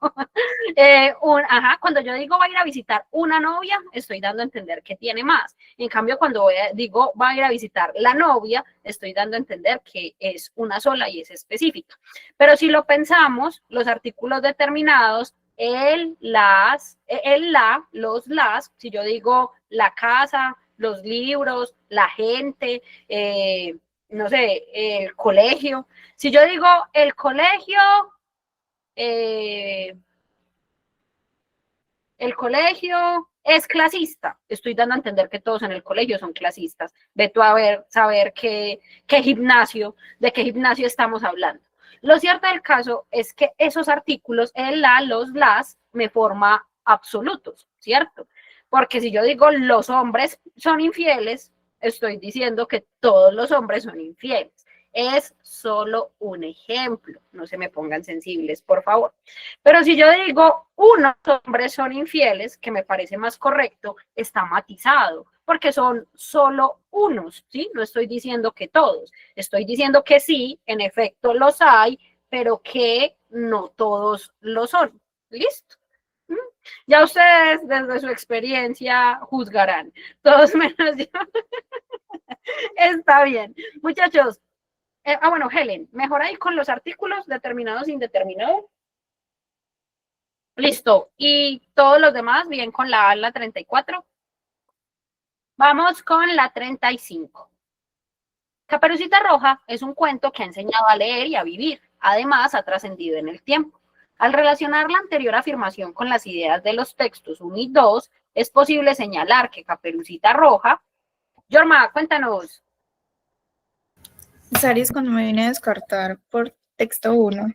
A: Cuando yo digo va a ir a visitar una novia, estoy dando a entender que tiene más. En cambio, cuando digo va a ir a visitar la novia, estoy dando a entender que es una sola y es específica. Pero si lo pensamos, los artículos determinados, el, las, el, la, los, las, si yo digo la casa, los libros, la gente, no sé, el colegio. Si yo digo el colegio es clasista, estoy dando a entender que todos en el colegio son clasistas. Ve tú a saber de qué gimnasio estamos hablando. Lo cierto del caso es que esos artículos, el, la, los, las, me forma absolutos, ¿cierto? Porque si yo digo los hombres son infieles, estoy diciendo que todos los hombres son infieles. Es solo un ejemplo, no se me pongan sensibles, por favor. Pero si yo digo unos hombres son infieles, que me parece más correcto, está matizado, porque son solo unos, ¿sí? No estoy diciendo que todos, estoy diciendo que sí, en efecto los hay, pero que no todos lo son. ¿Listo? Ya ustedes, desde su experiencia, juzgarán. Todos menos yo. Está bien. Muchachos, bueno, Helen, mejor ahí con los artículos determinados e indeterminados. Listo. Y todos los demás, bien con la 34. Vamos con la 35. Caperucita Roja es un cuento que ha enseñado a leer y a vivir. Además, ha trascendido en el tiempo. Al relacionar la anterior afirmación con las ideas de los textos 1 y 2, es posible señalar que Caperucita Roja... Yorma, cuéntanos.
C: Saris, cuando me vine a descartar por texto 1,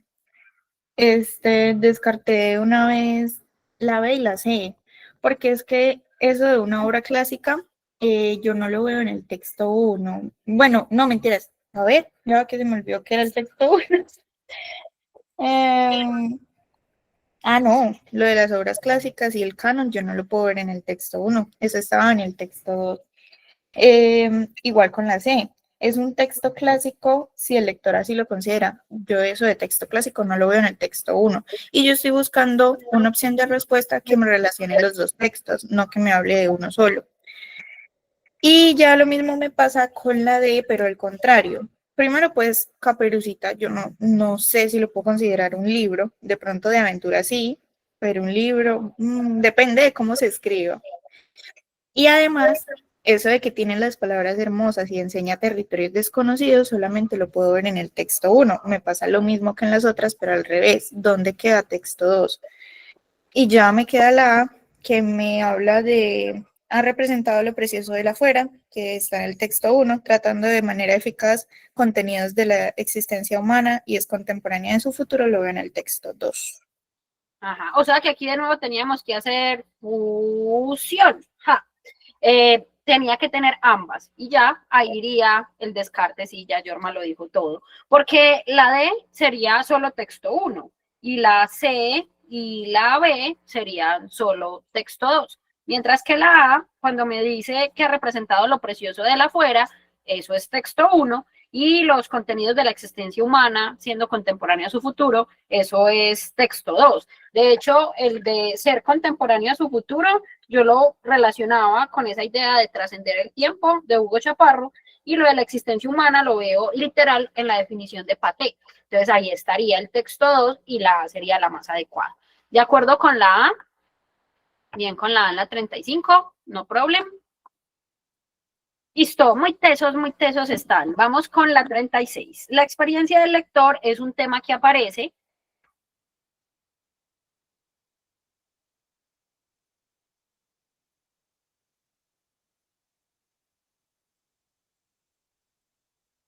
C: descarté una vez la B y la C, porque es que eso de una obra clásica, yo no lo veo en el texto 1. Bueno, no, mentiras. A ver, ya que se me olvidó que era el texto 1. No, lo de las obras clásicas y el canon yo no lo puedo ver en el texto 1, eso estaba en el texto 2. Igual con la C, es un texto clásico si el lector así lo considera. Yo eso de texto clásico no lo veo en el texto 1 y yo estoy buscando una opción de respuesta que me relacione los dos textos, no que me hable de uno solo. Y ya lo mismo me pasa con la D, pero al contrario. Primero, pues, Caperucita, yo no sé si lo puedo considerar un libro, de pronto de aventura sí, pero un libro, depende de cómo se escriba. Y además, eso de que tiene las palabras hermosas y enseña territorios desconocidos, solamente lo puedo ver en el texto 1. Me pasa lo mismo que en las otras, pero al revés. ¿Dónde queda texto 2? Y ya me queda la A, que me habla de... Ha representado lo precioso del afuera, que está en el texto 1, tratando de manera eficaz contenidos de la existencia humana y es contemporánea de su futuro, lo veo en el texto 2.
A: Ajá, o sea que aquí de nuevo teníamos que hacer fusión. Tenía que tener ambas y ya ahí iría el descarte, sí, ya Yorma lo dijo todo, porque la D sería solo texto 1 y la C y la B serían solo texto 2. Mientras que la A, cuando me dice que ha representado lo precioso del afuera, eso es texto 1, y los contenidos de la existencia humana, siendo contemporáneo a su futuro, eso es texto 2. De hecho, el de ser contemporáneo a su futuro, yo lo relacionaba con esa idea de trascender el tiempo de Hugo Chaparro, y lo de la existencia humana lo veo literal en la definición de Paté. Entonces ahí estaría el texto 2 y la A sería la más adecuada. De acuerdo con la A, bien con la A en la 35, no problem. Listo, muy tesos están. Vamos con la 36. La experiencia del lector es un tema que aparece.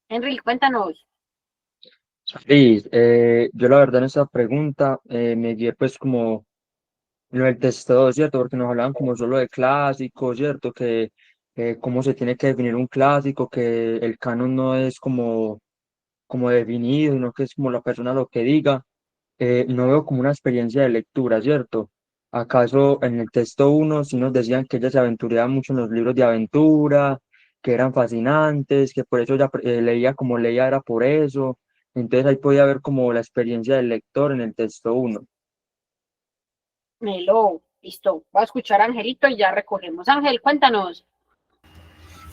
A: Enrique, cuéntanos.
F: Liz, yo la verdad en esa pregunta me guié pues como en lo del texto, ¿cierto? Porque nos hablaban como solo de clásicos, ¿cierto? Que cómo se tiene que definir un clásico, que el canon no es como definido, sino que es como la persona lo que diga. No veo como una experiencia de lectura, ¿cierto? ¿Acaso en el texto uno sí nos decían que ella se aventuraba mucho en los libros de aventura, que eran fascinantes, que por eso ella leía como leía era por eso? Entonces ahí podía ver como la experiencia del lector en el texto uno.
A: Melo, listo. Voy a escuchar a Angelito y ya recogemos. Ángel, cuéntanos.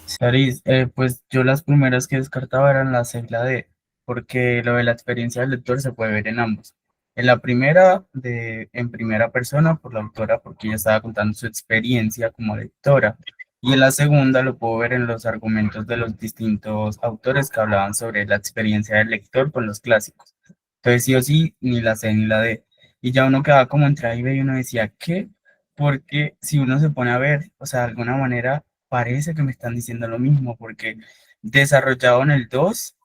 B: Saris, pues yo las primeras que descartaba eran la C y la D, porque lo de la experiencia del lector se puede ver en ambos. En la primera, en primera persona por la autora, porque ella estaba contando su experiencia como lectora. Y en la segunda lo puedo ver en los argumentos de los distintos autores que hablaban sobre la experiencia del lector con los clásicos. Entonces, sí o sí, ni la C ni la D. Y ya uno quedaba como entre ahí y uno decía, ¿qué? Porque si uno se pone a ver, o sea, de alguna manera parece que me están diciendo lo mismo, porque desarrollado en el 2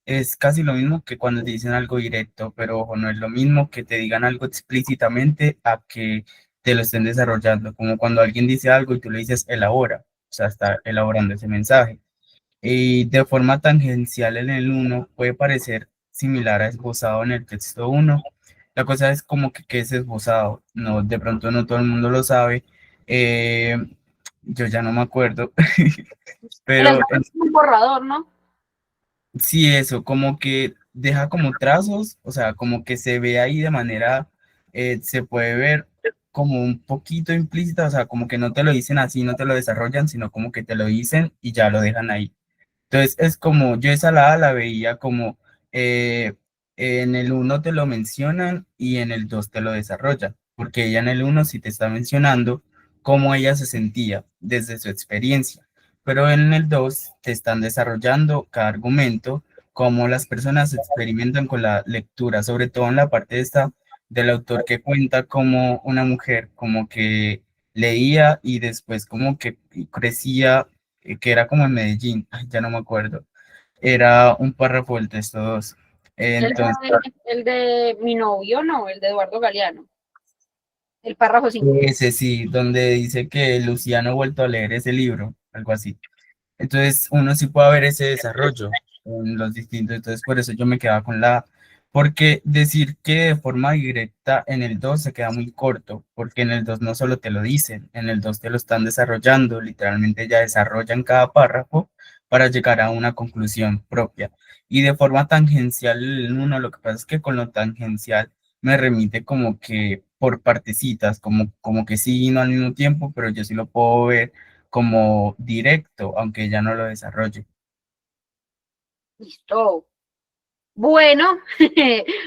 B: es casi lo mismo que cuando te dicen algo directo, pero ojo, no es lo mismo que te digan algo explícitamente a que te lo estén desarrollando, como cuando alguien dice algo y tú le dices elabora, o sea, está elaborando ese mensaje. Y de forma tangencial en el uno puede parecer similar a esbozado en el texto uno. La cosa es como que qué es esbozado, no, de pronto no todo el mundo lo sabe. Eh, yo ya no me acuerdo,
A: El
B: pero
A: esmalte es un borrador, ¿no?
B: sí, eso, como que deja como trazos, o sea, como que se ve ahí de manera, se puede ver como un poquito implícita, o sea, como que no te lo dicen así, no te lo desarrollan, sino como que te lo dicen y ya lo dejan ahí. Entonces es como, yo esa la veía como eh, en el uno te lo mencionan y en el 2 te lo desarrollan, porque ella en el uno sí te está mencionando cómo ella se sentía desde su experiencia, pero en el 2 te están desarrollando cada argumento, cómo las personas experimentan con la lectura, sobre todo en la parte esta del autor que cuenta como una mujer como que leía y después como que crecía que era como en Medellín, ay, ya no me acuerdo, era un párrafo del texto 2. Entonces,
A: El de mi novio, no, el de Eduardo Galeano. El párrafo 5.
B: ese sí, donde dice que Luciano ha vuelto a leer ese libro, algo así. Entonces, uno sí puede ver ese desarrollo en los distintos, entonces por eso yo me quedaba con la A, porque decir que de forma directa en el 2 se queda muy corto, porque en el 2 no solo te lo dicen, en el 2 te lo están desarrollando, literalmente ya desarrollan cada párrafo para llegar a una conclusión propia. Y de forma tangencial, el 1, lo que pasa es que con lo tangencial me remite como que por partecitas, como que sí y no al mismo tiempo, pero yo sí lo puedo ver como directo, aunque ya no lo desarrolle.
A: Listo. Bueno,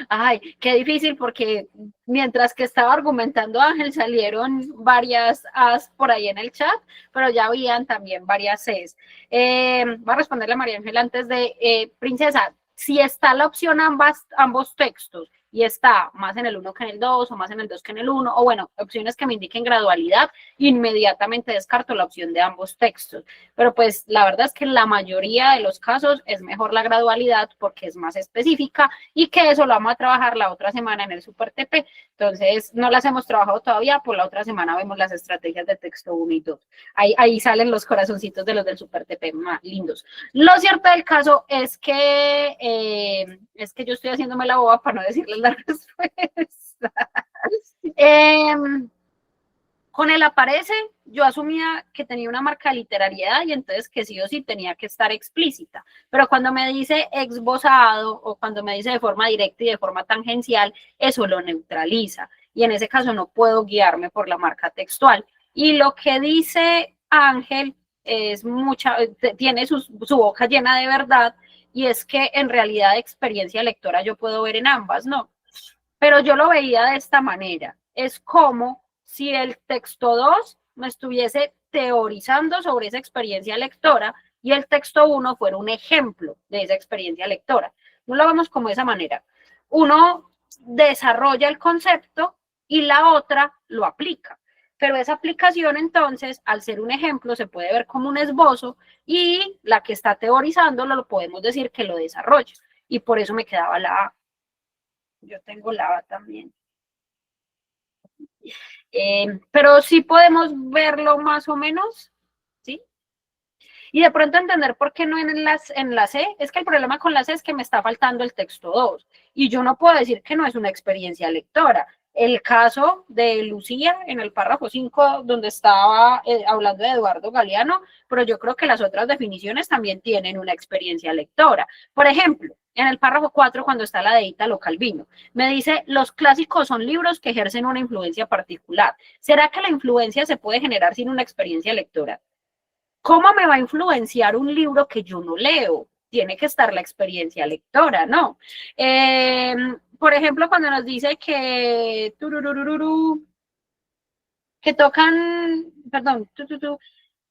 A: ay, qué difícil porque mientras que estaba argumentando Ángel salieron varias As por ahí en el chat, pero ya habían también varias Cs. Voy a responderle a María Ángel antes de, Princesa, si está la opción ambos textos y está más en el 1 que en el 2 o más en el 2 que en el 1, o bueno, opciones que me indiquen gradualidad, inmediatamente descarto la opción de ambos textos. Pero pues la verdad es que en la mayoría de los casos es mejor la gradualidad porque es más específica y que eso lo vamos a trabajar la otra semana en el Super TP. Entonces, no las hemos trabajado todavía, por la otra semana vemos las estrategias de texto 1 y 2. Ahí salen los corazoncitos de los del Super TP, más lindos. Lo cierto del caso es que yo estoy haciéndome la boba para no decirles la respuesta. Con el aparece, yo asumía que tenía una marca de literariedad y entonces que sí o sí tenía que estar explícita. Pero cuando me dice esbozado o cuando me dice de forma directa y de forma tangencial, eso lo neutraliza. Y en ese caso no puedo guiarme por la marca textual. Y lo que dice Ángel es tiene su boca llena de verdad, y es que en realidad experiencia lectora yo puedo ver en ambas, ¿no? Pero yo lo veía de esta manera. Es como si el texto 2 me estuviese teorizando sobre esa experiencia lectora y el texto 1 fuera un ejemplo de esa experiencia lectora. No lo vemos como de esa manera. Uno desarrolla el concepto y la otra lo aplica. Pero esa aplicación, entonces, al ser un ejemplo, se puede ver como un esbozo y la que está teorizando lo podemos decir que lo desarrolla. Y por eso me quedaba la A. Yo tengo la A también. Pero sí podemos verlo más o menos, ¿sí? Y de pronto entender por qué no en la C. Es que el problema con la C es que me está faltando el texto 2. Y yo no puedo decir que no es una experiencia lectora. El caso de Lucía en el párrafo 5, donde estaba hablando de Eduardo Galeano, pero yo creo que las otras definiciones también tienen una experiencia lectora. Por ejemplo, en el párrafo 4, cuando está la de Ítalo Calvino, me dice, los clásicos son libros que ejercen una influencia particular. ¿Será que la influencia se puede generar sin una experiencia lectora? ¿Cómo me va a influenciar un libro que yo no leo? Tiene que estar la experiencia lectora, ¿no? Por ejemplo, cuando nos dice que tocan, perdón,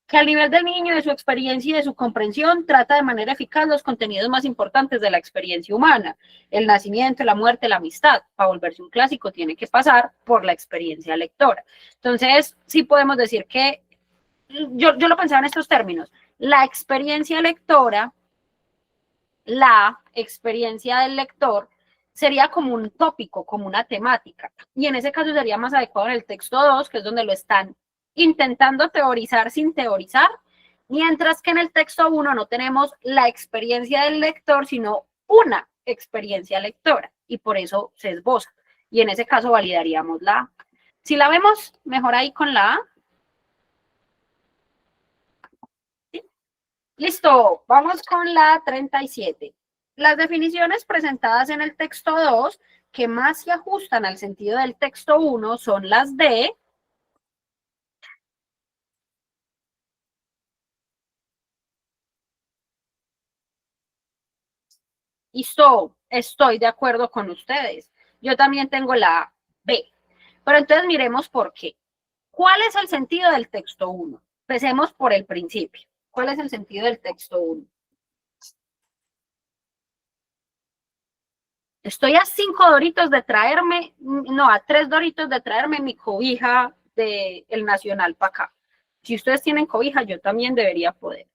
A: que al nivel del niño, de su experiencia y de su comprensión, trata de manera eficaz los contenidos más importantes de la experiencia humana, el nacimiento, la muerte, la amistad. Para volverse un clásico tiene que pasar por la experiencia lectora. Entonces, sí podemos decir que, yo lo pensaba en estos términos, la experiencia lectora, la experiencia del lector, sería como un tópico, como una temática, y en ese caso sería más adecuado en el texto 2, que es donde lo están intentando teorizar sin teorizar, mientras que en el texto 1 no tenemos la experiencia del lector, sino una experiencia lectora, y por eso se esboza, y en ese caso validaríamos la A. Si la vemos, mejor ahí con la A. ¿Sí? Listo, vamos con la 37. Las definiciones presentadas en el texto 2 que más se ajustan al sentido del texto 1 son las de estoy de acuerdo con ustedes. Yo también tengo la B. Pero entonces miremos por qué. ¿Cuál es el sentido del texto 1? Empecemos por el principio. ¿Cuál es el sentido del texto 1? Estoy a 5 doritos de traerme, no, a 3 doritos de traerme mi cobija del Nacional para acá. Si ustedes tienen cobija, yo también debería poder.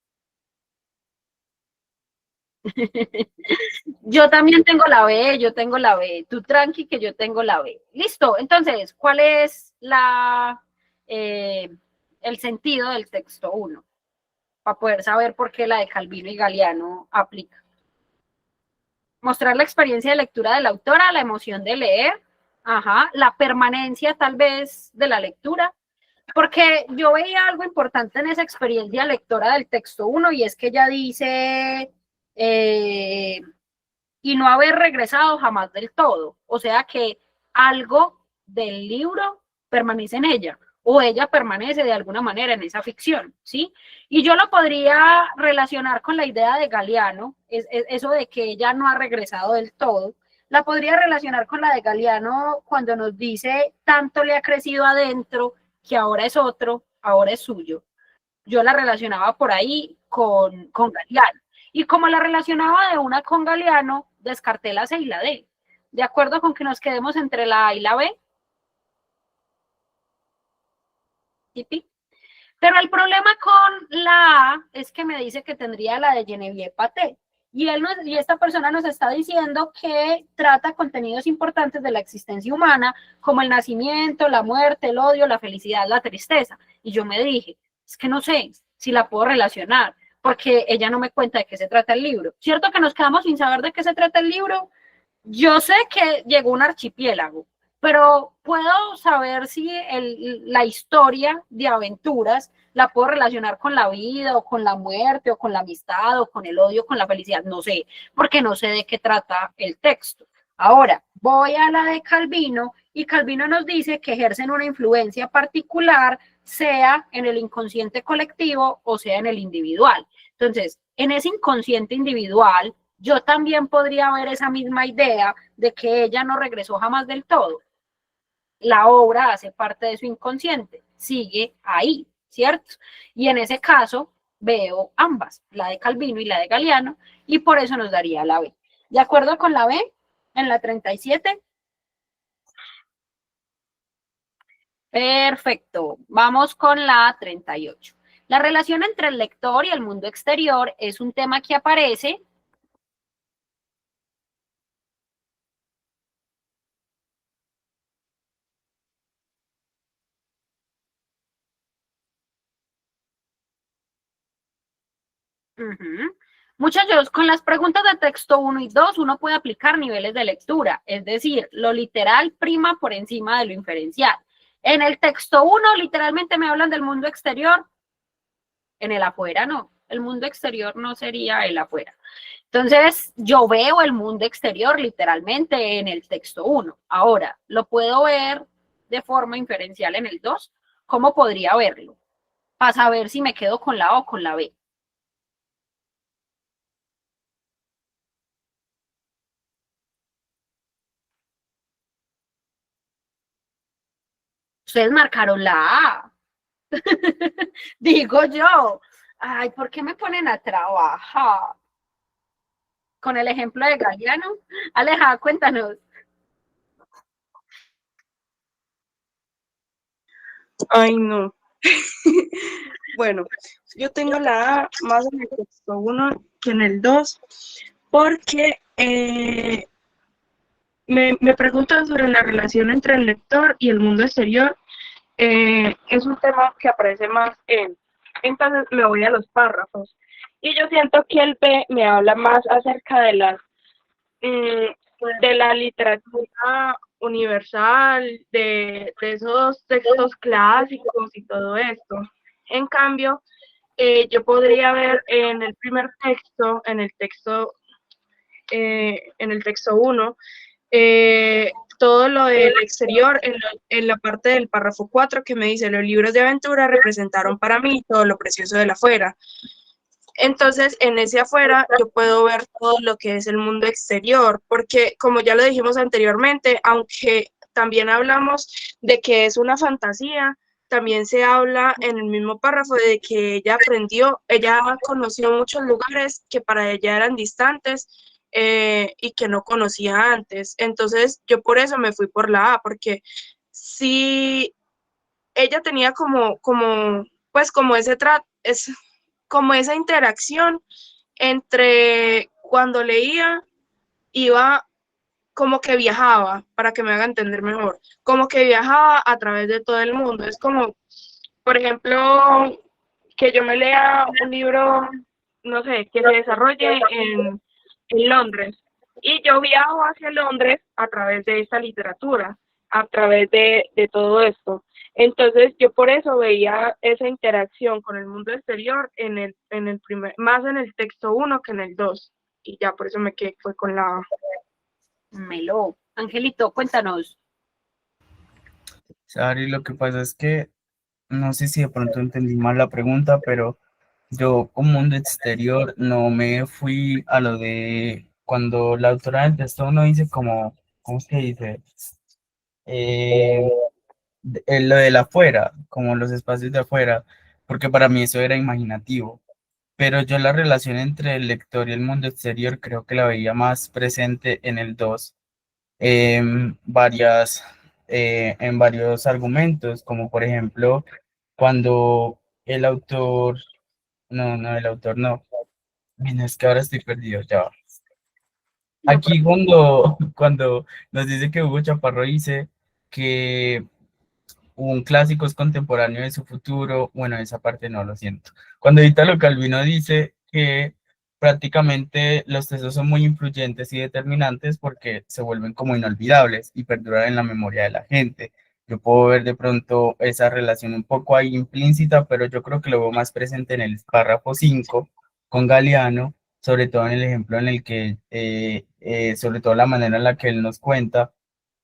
A: Yo también tengo la B, yo tengo la B. Tú tranqui que yo tengo la B. Listo, entonces, ¿cuál es el sentido del texto 1? Para poder saber por qué la de Calvino y Galeano aplica. Mostrar la experiencia de lectura de la autora, la emoción de leer, la permanencia tal vez de la lectura, porque yo veía algo importante en esa experiencia lectora del texto 1 y es que ella dice y no haber regresado jamás del todo, o sea que algo del libro permanece en ella o ella permanece de alguna manera en esa ficción, ¿sí? Y yo lo podría relacionar con la idea de Galeano, eso de que ella no ha regresado del todo, la podría relacionar con la de Galeano cuando nos dice tanto le ha crecido adentro que ahora es otro, ahora es suyo. Yo la relacionaba por ahí con Galeano. Y como la relacionaba de una con Galeano, descarté la C y la D. ¿De acuerdo con que nos quedemos entre la A y la B? Pero el problema con la A es que me dice que tendría la de Genevieve Paté. Y esta persona nos está diciendo que trata contenidos importantes de la existencia humana, como el nacimiento, la muerte, el odio, la felicidad, la tristeza. Y yo me dije, es que no sé si la puedo relacionar, porque ella no me cuenta de qué se trata el libro. ¿Cierto que nos quedamos sin saber de qué se trata el libro? Yo sé que llegó un archipiélago, pero puedo saber si la historia de aventuras la puedo relacionar con la vida o con la muerte o con la amistad o con el odio, con la felicidad, no sé, porque no sé de qué trata el texto. Ahora, voy a la de Calvino y Calvino nos dice que ejercen una influencia particular, sea en el inconsciente colectivo o sea en el individual. Entonces, en ese inconsciente individual, yo también podría ver esa misma idea de que ella no regresó jamás del todo. La obra hace parte de su inconsciente, sigue ahí, ¿cierto? Y en ese caso veo ambas, la de Calvino y la de Galeano, y por eso nos daría la B. ¿De acuerdo con la B? En la 37. Perfecto. Vamos con la 38. La relación entre el lector y el mundo exterior es un tema que aparece Muchachos, con las preguntas de texto 1 y 2 uno puede aplicar niveles de lectura, es decir, lo literal prima por encima de lo inferencial. En el texto 1 literalmente me hablan del mundo exterior, en el afuera no, el mundo exterior no sería el afuera. Entonces, yo veo el mundo exterior literalmente en el texto 1. Ahora, ¿lo puedo ver de forma inferencial en el 2? ¿Cómo podría verlo? Para saber si me quedo con la A o con la B. Ustedes marcaron la A. Digo yo. Ay, ¿por qué me ponen a trabajar? Con el ejemplo de Galeano. Aleja, cuéntanos.
E: Ay, no. Bueno, yo tengo la A más en el texto 1 que en el 2, porque me preguntan sobre la relación entre el lector y el mundo exterior. Es un tema que aparece más en. Entonces me voy a los párrafos. Y yo siento que el B me habla más acerca de la literatura universal, de esos textos clásicos y todo esto. En cambio, yo podría ver en el primer texto, en el texto 1, todo lo del exterior en la parte del párrafo 4 que me dice, los libros de aventura representaron para mí todo lo precioso del afuera. Entonces, en ese afuera yo puedo ver todo lo que es el mundo exterior, porque como ya lo dijimos anteriormente, aunque también hablamos de que es una fantasía, también se habla en el mismo párrafo de que ella conoció muchos lugares que para ella eran distantes y que no conocía antes. Entonces, yo por eso me fui por la A, porque sí, ella tenía pues como como esa interacción entre cuando leía, iba como que viajaba, para que me haga entender mejor, como que viajaba a través de todo el mundo. Es como, por ejemplo, que yo me lea un libro, no sé, que se desarrolle en Londres, y yo viajo hacia Londres a través de esta literatura, a través de todo esto. Entonces yo por eso veía esa interacción con el mundo exterior más en el texto 1 que en el 2, y ya por eso me quedé fue con la A.
A: Melo. Angelito, cuéntanos.
B: Sari, lo que pasa es que no sé si de pronto entendí mal la pregunta, pero yo como mundo exterior no me fui a lo de cuando la autora del texto no dice como, ¿cómo es que dice? Lo de la afuera, como los espacios de afuera, porque para mí eso era imaginativo. Pero yo la relación entre el lector y el mundo exterior creo que la veía más presente en el 2 en en varios argumentos, como por ejemplo cuando el autor, el autor no, Mira, es que ahora estoy perdido, ya va. Aquí cuando nos dice que Hugo Chaparro dice que un clásico es contemporáneo de su futuro, bueno, esa parte no, lo siento. Cuando Italo Calvino dice que prácticamente los textos son muy influyentes y determinantes porque se vuelven como inolvidables y perduran en la memoria de la gente. Yo puedo ver de pronto esa relación un poco ahí implícita, pero yo creo que lo veo más presente en el párrafo 5 con Galeano, sobre todo en el ejemplo en el que, sobre todo la manera en la que él nos cuenta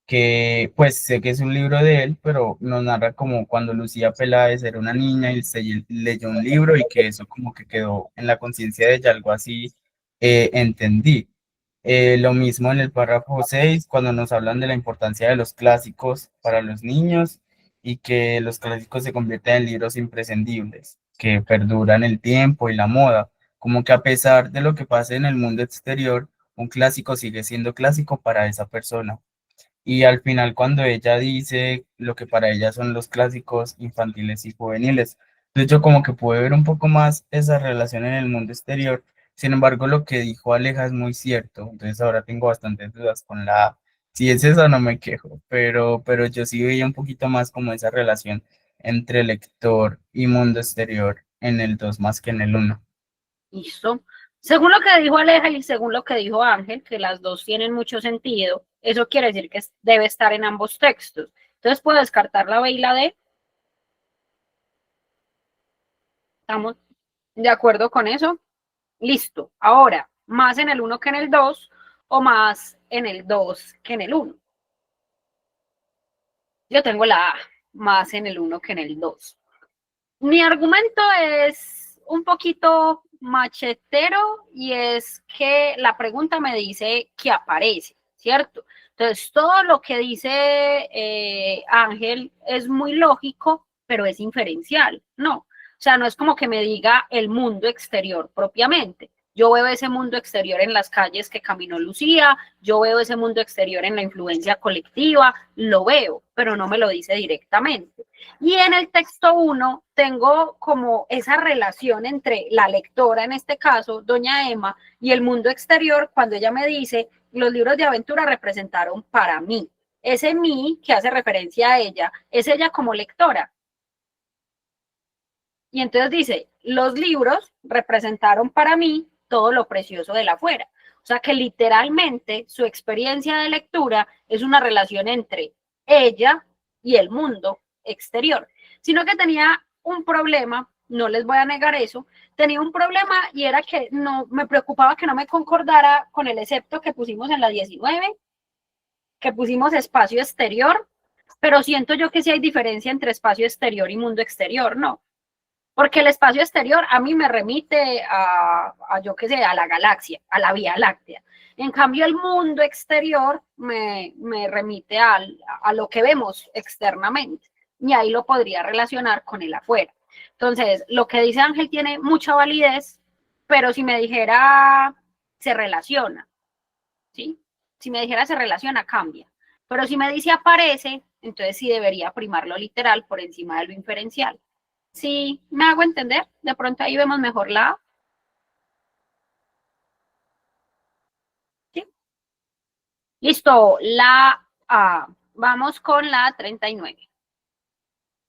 B: que pues sé que es un libro de él, pero nos narra como cuando Lucía Peláez era una niña y se leyó un libro y que eso como que quedó en la conciencia de ella, algo así entendí. Lo mismo en el párrafo 6 cuando nos hablan de la importancia de los clásicos para los niños y que los clásicos se convierten en libros imprescindibles, que perduran el tiempo y la moda, como que a pesar de lo que pase en el mundo exterior, un clásico sigue siendo clásico para esa persona. Y al final, cuando ella dice lo que para ella son los clásicos infantiles y juveniles, entonces yo como que pude ver un poco más esa relación en el mundo exterior. Sin embargo, lo que dijo Aleja es muy cierto. Entonces ahora tengo bastantes dudas con la A. Si es eso, no me quejo, pero yo sí veía un poquito más como esa relación entre lector y mundo exterior en el 2 más que en el uno.
A: Listo. Según lo que dijo Aleja y según lo que dijo Ángel, que las dos tienen mucho sentido, eso quiere decir que debe estar en ambos textos. Entonces puedo descartar la B y la D. ¿Estamos de acuerdo con eso? Listo. Ahora, más en el 1 que en el 2 o más en el 2 que en el 1. Yo tengo la A, más en el 1 que en el 2. Mi argumento es un poquito machetero y es que la pregunta me dice que aparece, ¿cierto? Entonces, todo lo que dice Ángel es muy lógico, pero es inferencial, ¿no? O sea, no es como que me diga el mundo exterior propiamente. Yo veo ese mundo exterior en las calles que caminó Lucía, yo veo ese mundo exterior en la influencia colectiva, lo veo, pero no me lo dice directamente. Y en el texto 1 tengo como esa relación entre la lectora, en este caso, doña Emma, y el mundo exterior, cuando ella me dice, los libros de aventura representaron para mí. Ese mí que hace referencia a ella, es ella como lectora. Y entonces dice, los libros representaron para mí todo lo precioso del afuera. O sea que literalmente su experiencia de lectura es una relación entre ella y el mundo exterior. Sino que tenía un problema, no les voy a negar eso, tenía un problema y era que no me preocupaba que no me concordara con el excepto que pusimos en la 19, que pusimos espacio exterior, pero siento yo que sí hay diferencia entre espacio exterior y mundo exterior, ¿no? Porque el espacio exterior a mí me remite yo qué sé, a la galaxia, a la Vía Láctea. En cambio, el mundo exterior me remite a lo que vemos externamente. Y ahí lo podría relacionar con el afuera. Entonces, lo que dice Ángel tiene mucha validez, pero si me dijera se relaciona, ¿sí? Si me dijera se relaciona, cambia. Pero si me dice aparece, entonces sí debería primar lo literal por encima de lo inferencial. Sí, me hago entender. De pronto ahí vemos mejor la A. ¿Sí? Listo, la A. Vamos con la 39.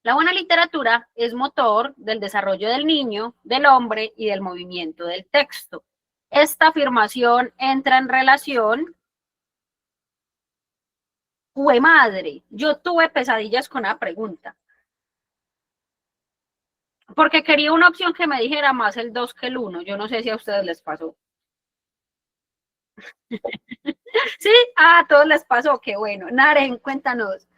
A: La buena literatura es motor del desarrollo del niño, del hombre y del movimiento del texto. Esta afirmación entra en relación. ¡Jue madre! Yo tuve pesadillas con la pregunta. Porque quería una opción que me dijera más el 2 que el 1. Yo no sé si a ustedes les pasó. ¿Sí? A todos les pasó. Qué bueno. Naren, cuéntanos.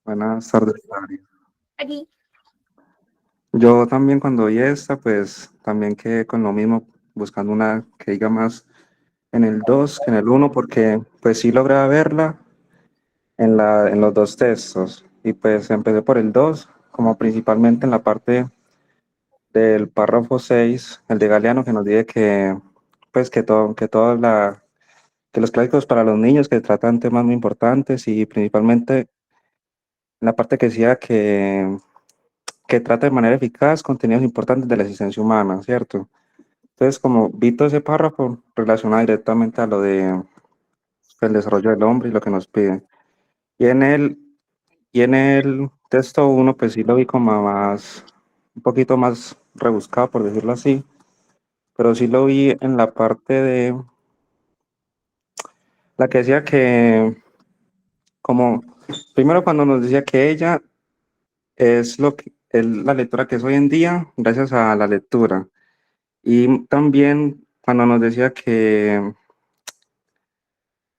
G: Buenas tardes, Ari.
A: Aquí.
G: Yo también cuando vi esta, pues también quedé con lo mismo, buscando una que diga más en el 2 que en el 1, porque pues sí logré verla en los dos textos. Y pues empecé por el 2 como principalmente en la parte del párrafo 6 el de Galeano, que nos dice que, pues que los clásicos para los niños que tratan temas muy importantes y principalmente en la parte que decía que trata de manera eficaz contenidos importantes de la existencia humana, ¿cierto? Entonces, como vi todo ese párrafo relacionado directamente a lo de el desarrollo del hombre y lo que nos piden. Y en el texto uno, pues sí lo vi como más, un poquito más rebuscado, por decirlo así, pero sí lo vi en la parte de la que decía que, como, primero cuando nos decía que ella es es la lectura que es hoy en día gracias a la lectura. Y también cuando nos decía que,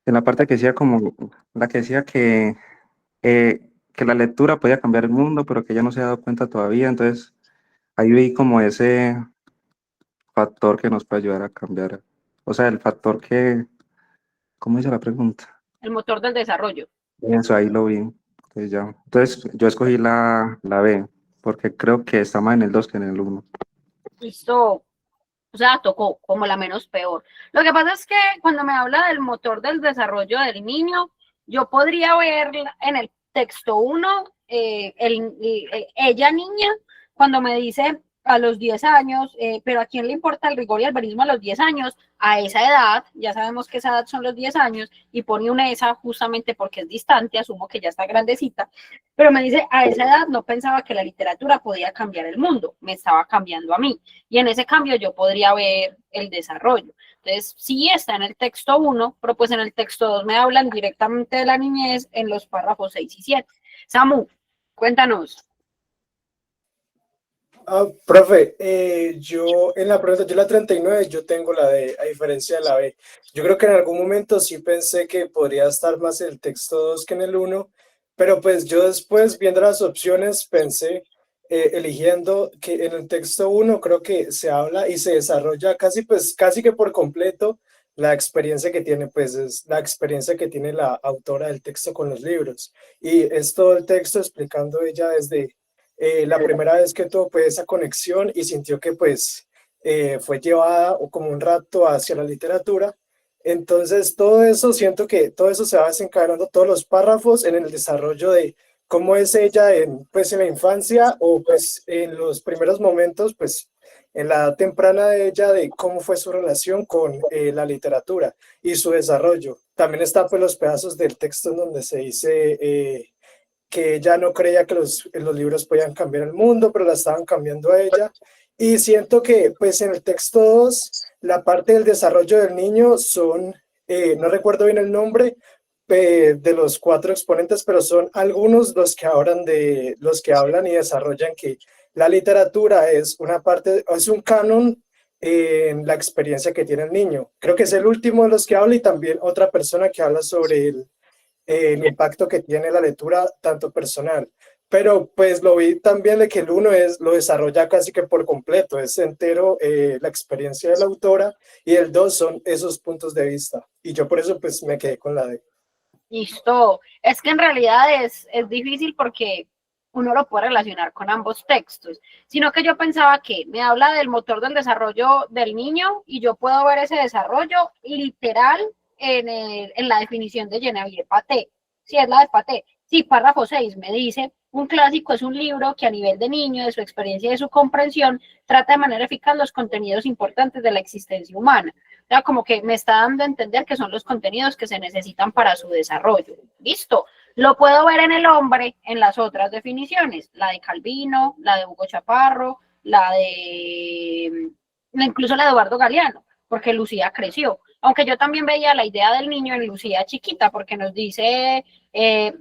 G: en la parte que decía como, la que decía que la lectura podía cambiar el mundo, pero que ella no se ha dado cuenta todavía. Entonces, ahí vi como ese factor que nos puede ayudar a cambiar. O sea, el factor que, ¿cómo dice la pregunta?
A: El motor del desarrollo.
G: Eso, ahí lo vi. Entonces, ya. Entonces, yo escogí la B, porque creo que está más en el 2 que en el 1.
A: Listo. O sea, tocó como la menos peor. Lo que pasa es que cuando me habla del motor del desarrollo del niño, yo podría ver en el texto 1, ella niña, cuando me dice a los 10 años, pero ¿a quién le importa el rigor y el verismo a los 10 años? A esa edad, ya sabemos que esa edad son los 10 años, y pone una esa justamente porque es distante, asumo que ya está grandecita, pero me dice, a esa edad no pensaba que la literatura podía cambiar el mundo, me estaba cambiando a mí. Y en ese cambio yo podría ver el desarrollo. Entonces, sí está en el texto 1, pero pues en el texto 2 me hablan directamente de la niñez en los párrafos 6 y 7. Samu, cuéntanos.
H: Profe, yo en la pregunta, yo la 39, yo tengo la D, a diferencia de la B. Yo creo que en algún momento sí pensé que podría estar más en el texto 2 que en el 1, pero pues yo después, viendo las opciones, pensé, eligiendo que en el texto 1 creo que se habla y se desarrolla casi, pues, casi que por completo la experiencia que tiene, pues, es la experiencia que tiene la autora del texto con los libros. Y es todo el texto explicando ella desde la primera vez que tuvo pues, esa conexión y sintió que pues fue llevada o como un rato hacia la literatura. Entonces todo eso, siento que todo eso se va desencadenando, todos los párrafos en el desarrollo de cómo es ella en, pues, en la infancia o pues en los primeros momentos, pues en la edad temprana de ella, de cómo fue su relación con la literatura y su desarrollo. También está pues los pedazos del texto en donde se dice que ella no creía que los libros podían cambiar el mundo, pero la estaban cambiando a ella. Y siento que, pues, en el texto 2, la parte del desarrollo del niño son, no recuerdo bien el nombre de los 4 exponentes, pero son algunos los que hablan y desarrollan que la literatura es una parte, es un canon en la experiencia que tiene el niño. Creo que es el último de los que habla y también otra persona que habla sobre el impacto que tiene la lectura, tanto personal. Pero pues lo vi también de que el 1 lo desarrolla casi que por completo, es entero la experiencia de la autora, y el 2 son esos puntos de vista. Y yo por eso pues me quedé con la D.
A: Listo. Es que en realidad es difícil porque uno lo puede relacionar con ambos textos, sino que yo pensaba que me habla del motor del desarrollo del niño y yo puedo ver ese desarrollo literal en la definición de Genevieve Paté. Si es la de Paté. Sí, párrafo 6 me dice, un clásico es un libro que a nivel de niño, de su experiencia y de su comprensión, trata de manera eficaz los contenidos importantes de la existencia humana. O sea, como que me está dando a entender que son los contenidos que se necesitan para su desarrollo. Listo. Lo puedo ver en el hombre en las otras definiciones, la de Calvino, la de Hugo Chaparro, incluso la de Eduardo Galeano, porque Lucía creció. Aunque yo también veía la idea del niño en Lucía chiquita, porque nos dice,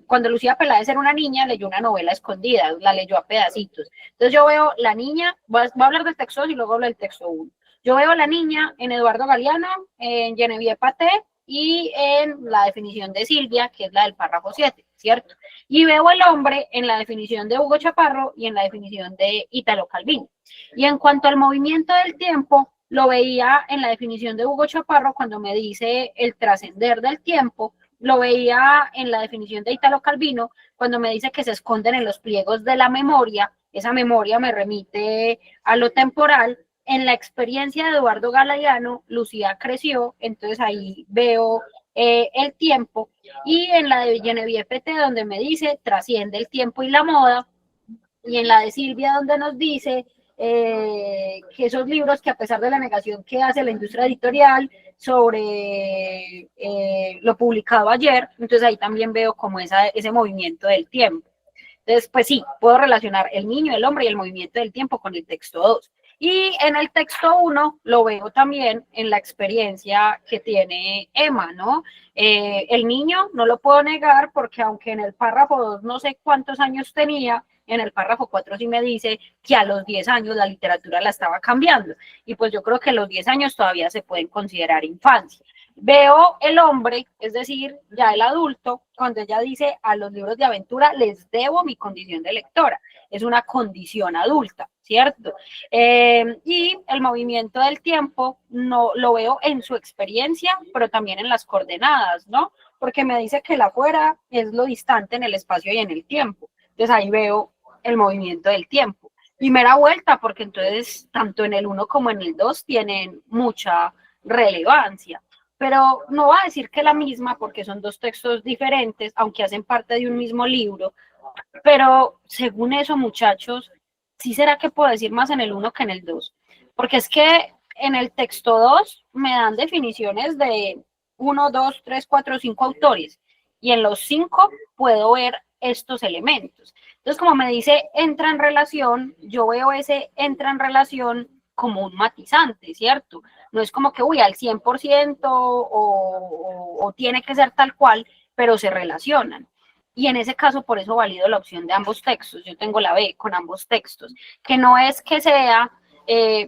A: cuando Lucía Peláez era una niña, leyó una novela escondida, la leyó a pedacitos. Entonces yo veo la niña, voy a hablar del texto 2 y luego hablo del texto 1. Yo veo la niña en Eduardo Galeano, en Genevieve Paté y en la definición de Silvia, que es la del párrafo 7, ¿cierto? Y veo al hombre en la definición de Hugo Chaparro y en la definición de Italo Calvino. Y en cuanto al movimiento del tiempo, lo veía en la definición de Hugo Chaparro cuando me dice el trascender del tiempo, lo veía en la definición de Italo Calvino cuando me dice que se esconden en los pliegos de la memoria, esa memoria me remite a lo temporal. En la experiencia de Eduardo Galeano, Lucía creció, entonces ahí veo el tiempo, y en la de Genevieve Paté donde me dice trasciende el tiempo y la moda, y en la de Silvia donde nos dice que esos libros que a pesar de la negación que hace la industria editorial sobre lo publicado ayer, entonces ahí también veo como ese movimiento del tiempo. Entonces, pues sí, puedo relacionar el niño, el hombre y el movimiento del tiempo con el texto 2. Y en el texto 1 lo veo también en la experiencia que tiene Emma, ¿no? El niño no lo puedo negar porque aunque en el párrafo 2 no sé cuántos años tenía, en el párrafo 4 sí me dice que a los 10 años la literatura la estaba cambiando. Y pues yo creo que los 10 años todavía se pueden considerar infancia. Veo el hombre, es decir, ya el adulto, cuando ella dice a los libros de aventura les debo mi condición de lectora. Es una condición adulta, ¿cierto? Y el movimiento del tiempo no lo veo en su experiencia, pero también en las coordenadas, ¿no? Porque me dice que el afuera es lo distante en el espacio y en el tiempo. Entonces ahí veo el movimiento del tiempo. Primera vuelta, porque entonces tanto en el 1 como en el 2 tienen mucha relevancia. Pero no va a decir que la misma, porque son dos textos diferentes, aunque hacen parte de un mismo libro. Pero según eso, muchachos, ¿sí será que puedo decir más en el 1 que en el 2? Porque es que en el texto 2 me dan definiciones de 1, 2, 3, 4, 5 autores. Y en los 5 puedo ver estos elementos. Entonces, como me dice entra en relación, yo veo ese entra en relación como un matizante, ¿cierto? No es como que, uy, al 100% o tiene que ser tal cual, pero se relacionan. Y en ese caso, por eso valido la opción de ambos textos. Yo tengo la B con ambos textos, que no es que sea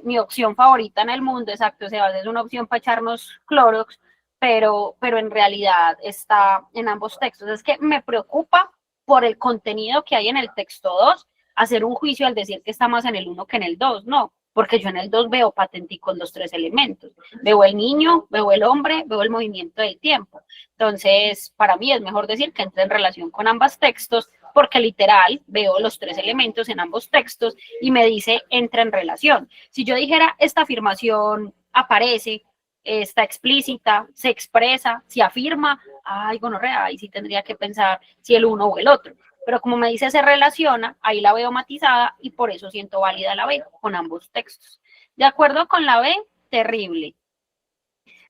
A: mi opción favorita en el mundo, exacto, o sea, es una opción para echarnos Clorox, pero en realidad está en ambos textos. Es que me preocupa por el contenido que hay en el texto 2, hacer un juicio al decir que está más en el 1 que en el 2, no, porque yo en el 2 veo patenticos los tres elementos. Veo el niño, veo el hombre, veo el movimiento del tiempo. Entonces, para mí es mejor decir que entra en relación con ambos textos, porque literal veo los tres elementos en ambos textos y me dice entra en relación. Si yo dijera esta afirmación aparece, está explícita, se expresa, se afirma, ay, gonorrea, ahí sí tendría que pensar si el uno o el otro. Pero como me dice se relaciona, ahí la veo matizada y por eso siento válida la B con ambos textos. De acuerdo con la B, terrible.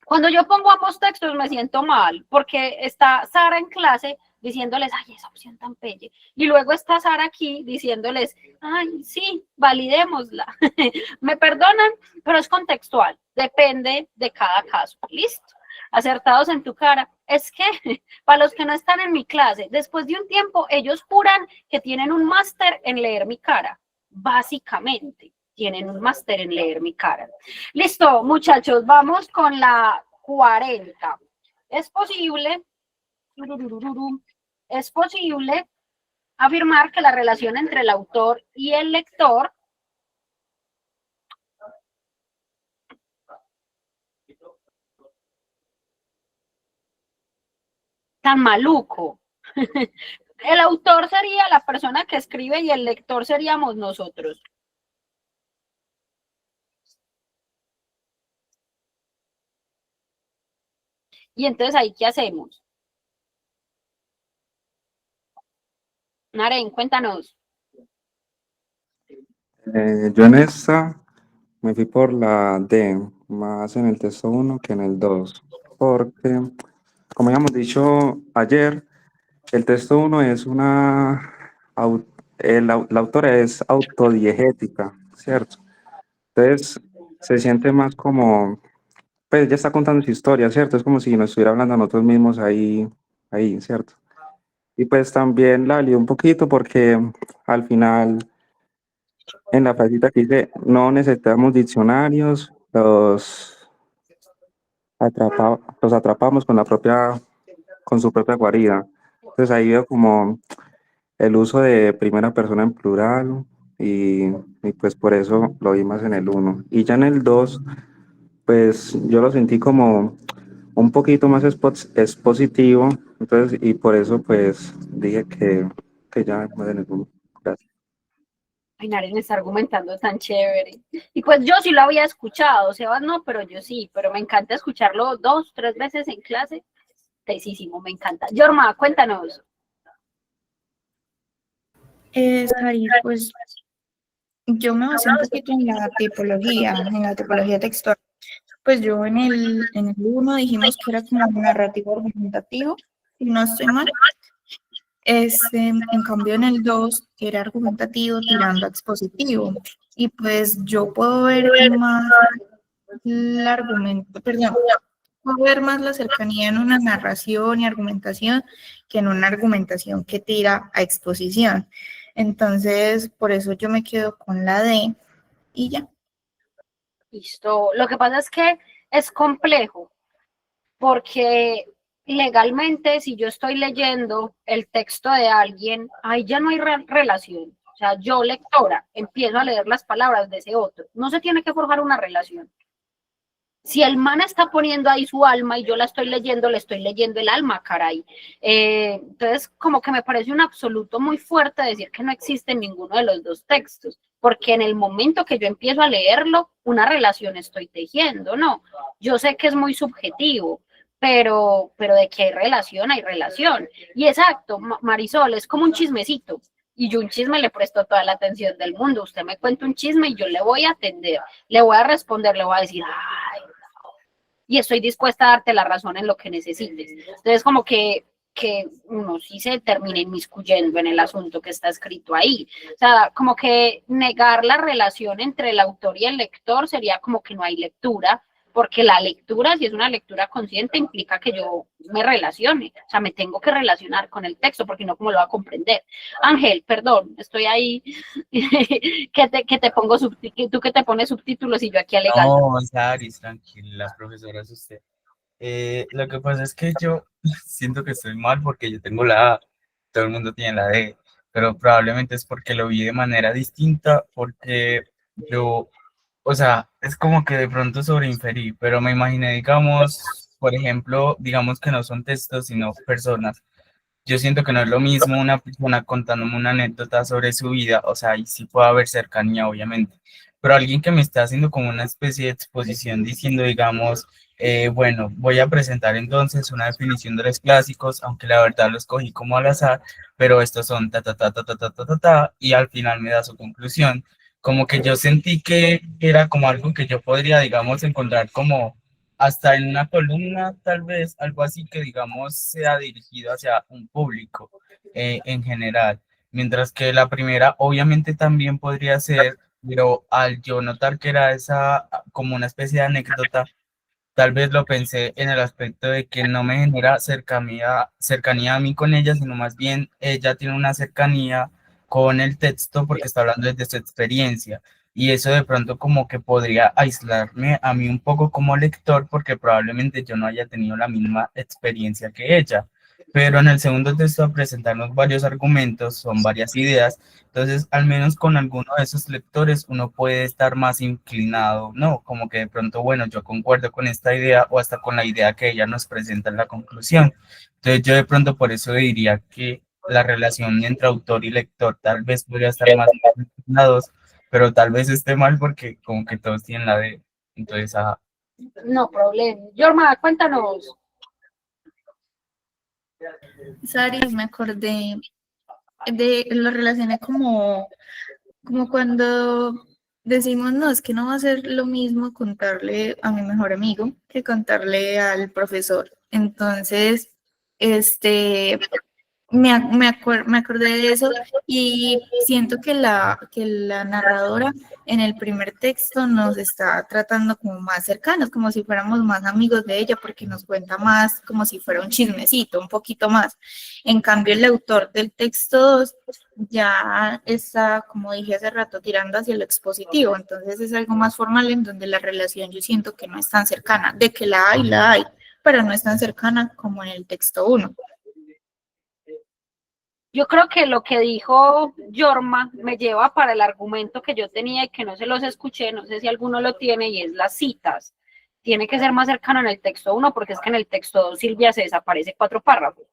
A: Cuando yo pongo ambos textos me siento mal, porque está Sara en clase diciéndoles, ay, esa opción tan pelle. Y luego está Sara aquí diciéndoles, ay, sí, validémosla. Me perdonan, pero es contextual, depende de cada caso. Listo. Acertados en tu cara. Es que, para los que no están en mi clase, después de un tiempo, ellos juran que tienen un máster en leer mi cara. Básicamente, tienen un máster en leer mi cara. Listo, muchachos, vamos con la 40. Es posible afirmar que la relación entre el autor y el lector tan maluco. El autor sería la persona que escribe y el lector seríamos nosotros. Y entonces, ¿ahí qué hacemos? Naren, cuéntanos.
G: Yo en esta me fui por la D, más en el texto 1 que en el 2, porque, como habíamos dicho ayer, el texto 1 es la autora es autodiegética, ¿cierto? Entonces se siente más como, pues ella está contando su historia, ¿cierto? Es como si nos estuviera hablando a nosotros mismos ahí, ¿cierto? Y pues también la lié un poquito porque al final, en la frasita que dice, no necesitamos diccionarios, los atrapamos con su propia guarida. Entonces ahí veo como el uso de primera persona en plural y pues por eso lo vi más en el 1. Y ya en el 2, pues yo lo sentí como un poquito más expositivo, entonces, y por eso pues dije que ya más en el 1. Gracias.
A: Ay, Naren está argumentando tan chévere. Y pues yo sí lo había escuchado, Sebas no, pero yo sí, pero me encanta escucharlo 2, 3 veces en clase. Tesísimo, me encanta. Yorma, cuéntanos.
C: Saris, pues yo me basé un poquito en la tipología textual. Pues yo en el 1 dijimos que era como un narrativo argumentativo, y no estoy mal. En cambio en el 2 era argumentativo tirando a expositivo. y pues yo puedo ver más el argumento, perdón, puedo ver más la cercanía en una narración y argumentación que en una argumentación que tira a exposición. Entonces, por eso yo me quedo con la D y ya.
A: Listo. Lo que pasa es que es complejo, porque legalmente, si yo estoy leyendo el texto de alguien, ahí ya no hay relación. O sea, yo, lectora, empiezo a leer las palabras de ese otro. No se tiene que forjar una relación. Si el man está poniendo ahí su alma y yo la estoy leyendo, le estoy leyendo el alma, caray. Entonces, como que me parece un absoluto muy fuerte decir que no existe ninguno de los dos textos, porque en el momento que yo empiezo a leerlo, una relación estoy tejiendo, ¿no? Yo sé que es muy subjetivo, pero de que hay relación, hay relación. Y exacto, Marisol, es como un chismecito. Y yo un chisme le presto toda la atención del mundo. Usted me cuenta un chisme y yo le voy a atender, le voy a responder, le voy a decir, ay, y estoy dispuesta a darte la razón en lo que necesites. Entonces, como que uno sí se termina inmiscuyendo en el asunto que está escrito ahí. O sea, como que negar la relación entre el autor y el lector sería como que no hay lectura, porque la lectura, si es una lectura consciente, implica que yo me relacione, o sea, me tengo que relacionar con el texto, porque no, ¿cómo lo va a comprender? Ángel, perdón, estoy ahí, que te pongo tú que te pones subtítulos y yo aquí alegando.
B: No, Saris, tranquila, profesora, es usted. Lo que pasa es que yo siento que estoy mal porque yo tengo la A, todo el mundo tiene la D, pero probablemente es porque lo vi de manera distinta, porque yo, o sea, es como que de pronto sobreinferí, pero me imaginé, digamos, por ejemplo, digamos que no son textos, sino personas. Yo siento que no es lo mismo una persona contándome una anécdota sobre su vida, o sea, ahí sí puede haber cercanía, obviamente, pero alguien que me está haciendo como una especie de exposición diciendo, digamos, bueno, voy a presentar entonces una definición de los clásicos, aunque la verdad los cogí como al azar, pero estos son ta, ta, ta, ta, ta, ta, ta, ta, ta, y al final me da su conclusión. Como que yo sentí que era como algo que yo podría, digamos, encontrar como hasta en una columna, tal vez, algo así que, digamos, sea dirigido hacia un público en general. Mientras que la primera, obviamente, también podría ser, pero al yo notar que era esa como una especie de anécdota, tal vez lo pensé en el aspecto de que no me genera cercanía a mí con ella, sino más bien ella tiene una cercanía con el texto porque está hablando desde su experiencia. Y eso de pronto como que podría aislarme a mí un poco como lector porque probablemente yo no haya tenido la misma experiencia que ella. Pero en el segundo texto a presentarnos varios argumentos, son varias ideas, entonces al menos con alguno de esos lectores uno puede estar más inclinado, ¿no? Como que de pronto, bueno, yo concuerdo con esta idea o hasta con la idea que ella nos presenta en la conclusión. Entonces yo de pronto por eso diría que la relación entre autor y lector tal vez podría estar más inclinados, pero tal vez esté mal porque como que todos tienen la de, entonces, ajá.
A: No problema. Yorma, cuéntanos.
C: Saris, me acordé lo relacioné como cuando decimos, no, es que no va a ser lo mismo contarle a mi mejor amigo que contarle al profesor. Entonces, me acordé de eso y siento que la narradora en el primer texto nos está tratando como más cercanos, como si fuéramos más amigos de ella, porque nos cuenta más como si fuera un chismecito, un poquito más. En cambio, el autor del texto 2 ya está, como dije hace rato, tirando hacia lo expositivo, entonces es algo más formal en donde la relación yo siento que no es tan cercana, de que la hay, pero no es tan cercana como en el texto 1.
A: Yo creo que lo que dijo Yorma me lleva para el argumento que yo tenía y que no se los escuché, no sé si alguno lo tiene, y es las citas. Tiene que ser más cercano en el texto 1, porque es que en el texto 2 Silvia se desaparece 4 párrafos.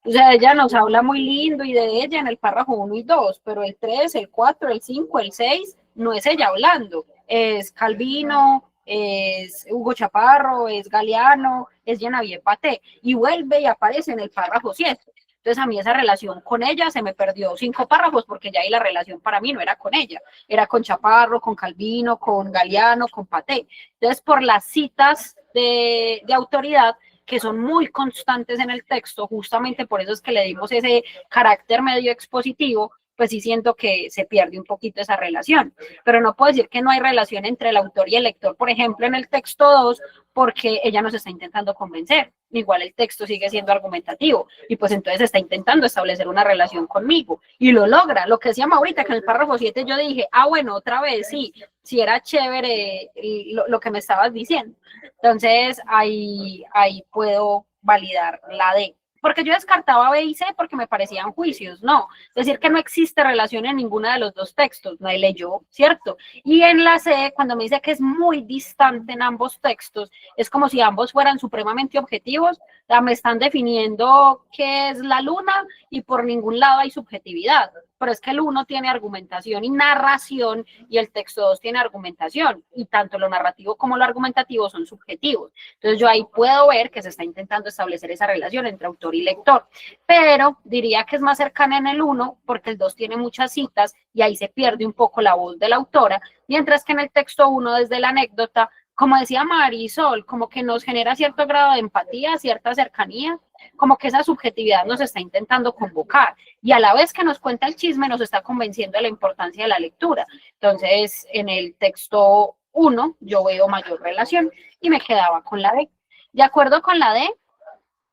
A: O sea, ella nos habla muy lindo y de ella en el párrafo 1 y 2, pero el 3, el 4, el 5, el 6, no es ella hablando, es Calvino, es Hugo Chaparro, es Galeano, es Genevieve Paté, y vuelve y aparece en el párrafo 7. Entonces a mí esa relación con ella se me perdió 5 párrafos porque ya ahí la relación para mí no era con ella, era con Chaparro, con Calvino, con Galeano, con Paté. Entonces por las citas de autoridad que son muy constantes en el texto, justamente por eso es que le dimos ese carácter medio expositivo, pues sí siento que se pierde un poquito esa relación. Pero no puedo decir que no hay relación entre el autor y el lector, por ejemplo, en el texto 2, porque ella nos está intentando convencer. Igual el texto sigue siendo argumentativo y pues entonces está intentando establecer una relación conmigo y lo logra. Lo que decía Maurita, que en el párrafo 7 yo dije, bueno, otra vez, sí era chévere lo que me estabas diciendo. Entonces ahí puedo validar la D. Porque yo descartaba B y C porque me parecían juicios, no. Es decir, que no existe relación en ninguno de los dos textos, nadie leyó, ¿cierto? Y en la C, cuando me dice que es muy distante en ambos textos, es como si ambos fueran supremamente objetivos, me están definiendo qué es la luna y por ningún lado hay subjetividad. Pero es que el 1 tiene argumentación y narración y el texto 2 tiene argumentación y tanto lo narrativo como lo argumentativo son subjetivos. Entonces yo ahí puedo ver que se está intentando establecer esa relación entre autor y lector, pero diría que es más cercana en el 1 porque el 2 tiene muchas citas y ahí se pierde un poco la voz de la autora, mientras que en el texto 1 desde la anécdota, como decía Marisol, como que nos genera cierto grado de empatía, cierta cercanía, como que esa subjetividad nos está intentando convocar y a la vez que nos cuenta el chisme nos está convenciendo de la importancia de la lectura. Entonces, en el texto 1 yo veo mayor relación y me quedaba con la D. De acuerdo con la D,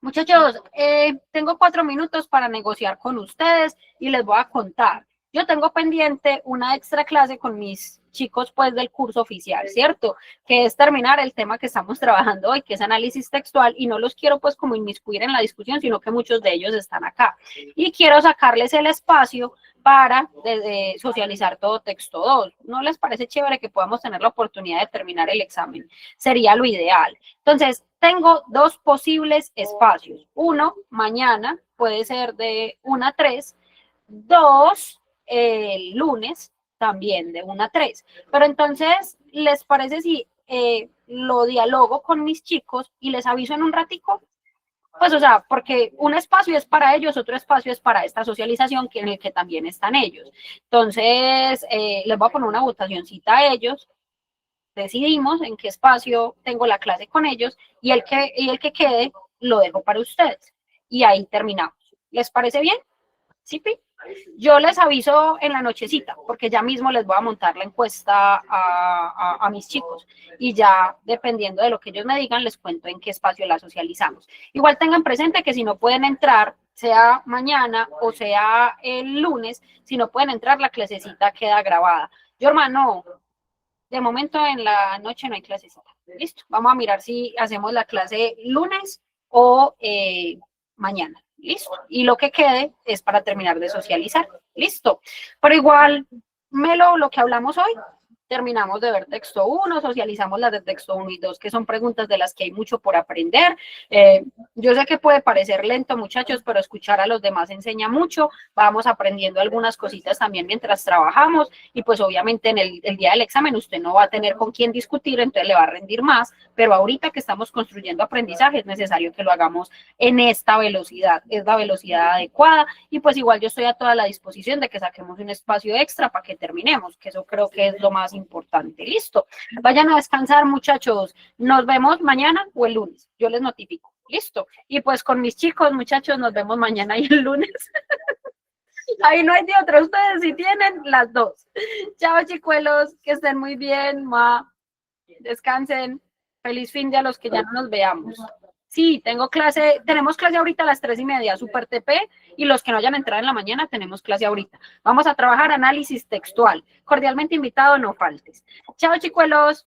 A: muchachos, tengo 4 minutos para negociar con ustedes y les voy a contar. Yo tengo pendiente una extra clase con mis chicos pues del curso oficial, ¿cierto? Que es terminar el tema que estamos trabajando hoy, que es análisis textual, y no los quiero pues como inmiscuir en la discusión, sino que muchos de ellos están acá. Y quiero sacarles el espacio para socializar todo texto 2. ¿No les parece chévere que podamos tener la oportunidad de terminar el examen? Sería lo ideal. Entonces, tengo 2 posibles espacios. Uno, mañana, puede ser de 1 a 3. 2, el lunes, también de 1 a 3. Pero entonces, ¿les parece si lo dialogo con mis chicos y les aviso en un ratico? Pues, o sea, porque un espacio es para ellos, otro espacio es para esta socialización en el que también están ellos. Entonces, les voy a poner una votacioncita a ellos, decidimos en qué espacio tengo la clase con ellos y el que quede lo dejo para ustedes. Y ahí terminamos. ¿Les parece bien? ¿Sí, Pi? Yo les aviso en la nochecita, porque ya mismo les voy a montar la encuesta a mis chicos y ya dependiendo de lo que ellos me digan, les cuento en qué espacio la socializamos. Igual tengan presente que si no pueden entrar, sea mañana o sea el lunes, si no pueden entrar, la clasecita queda grabada. Yo, hermano, de momento en la noche no hay clasecita. Listo, vamos a mirar si hacemos la clase lunes o mañana. Listo. Y lo que quede es para terminar de socializar. Listo. Pero igual, Melo, lo que hablamos hoy, terminamos de ver texto 1, socializamos las de texto 1 y 2, que son preguntas de las que hay mucho por aprender. Yo sé que puede parecer lento, muchachos, pero escuchar a los demás enseña mucho. Vamos aprendiendo algunas cositas también mientras trabajamos y pues obviamente en el día del examen usted no va a tener con quién discutir, entonces le va a rendir más, pero ahorita que estamos construyendo aprendizaje es necesario que lo hagamos en esta velocidad, es la velocidad adecuada y pues igual yo estoy a toda la disposición de que saquemos un espacio extra para que terminemos, que eso creo que es lo más importante. Listo. Vayan a descansar, muchachos. Nos vemos mañana o el lunes. Yo les notifico. Listo. Y pues con mis chicos, muchachos, nos vemos mañana y el lunes. Ahí no hay de otra. Ustedes sí tienen las 2. Chao, chicuelos. Que estén muy bien. Descansen. Feliz fin de a los que ya no nos veamos. Sí, tenemos clase ahorita a las 3:30, Super TP, y los que no hayan entrado en la mañana tenemos clase ahorita. Vamos a trabajar análisis textual. Cordialmente invitado, no faltes. Chao, chicuelos.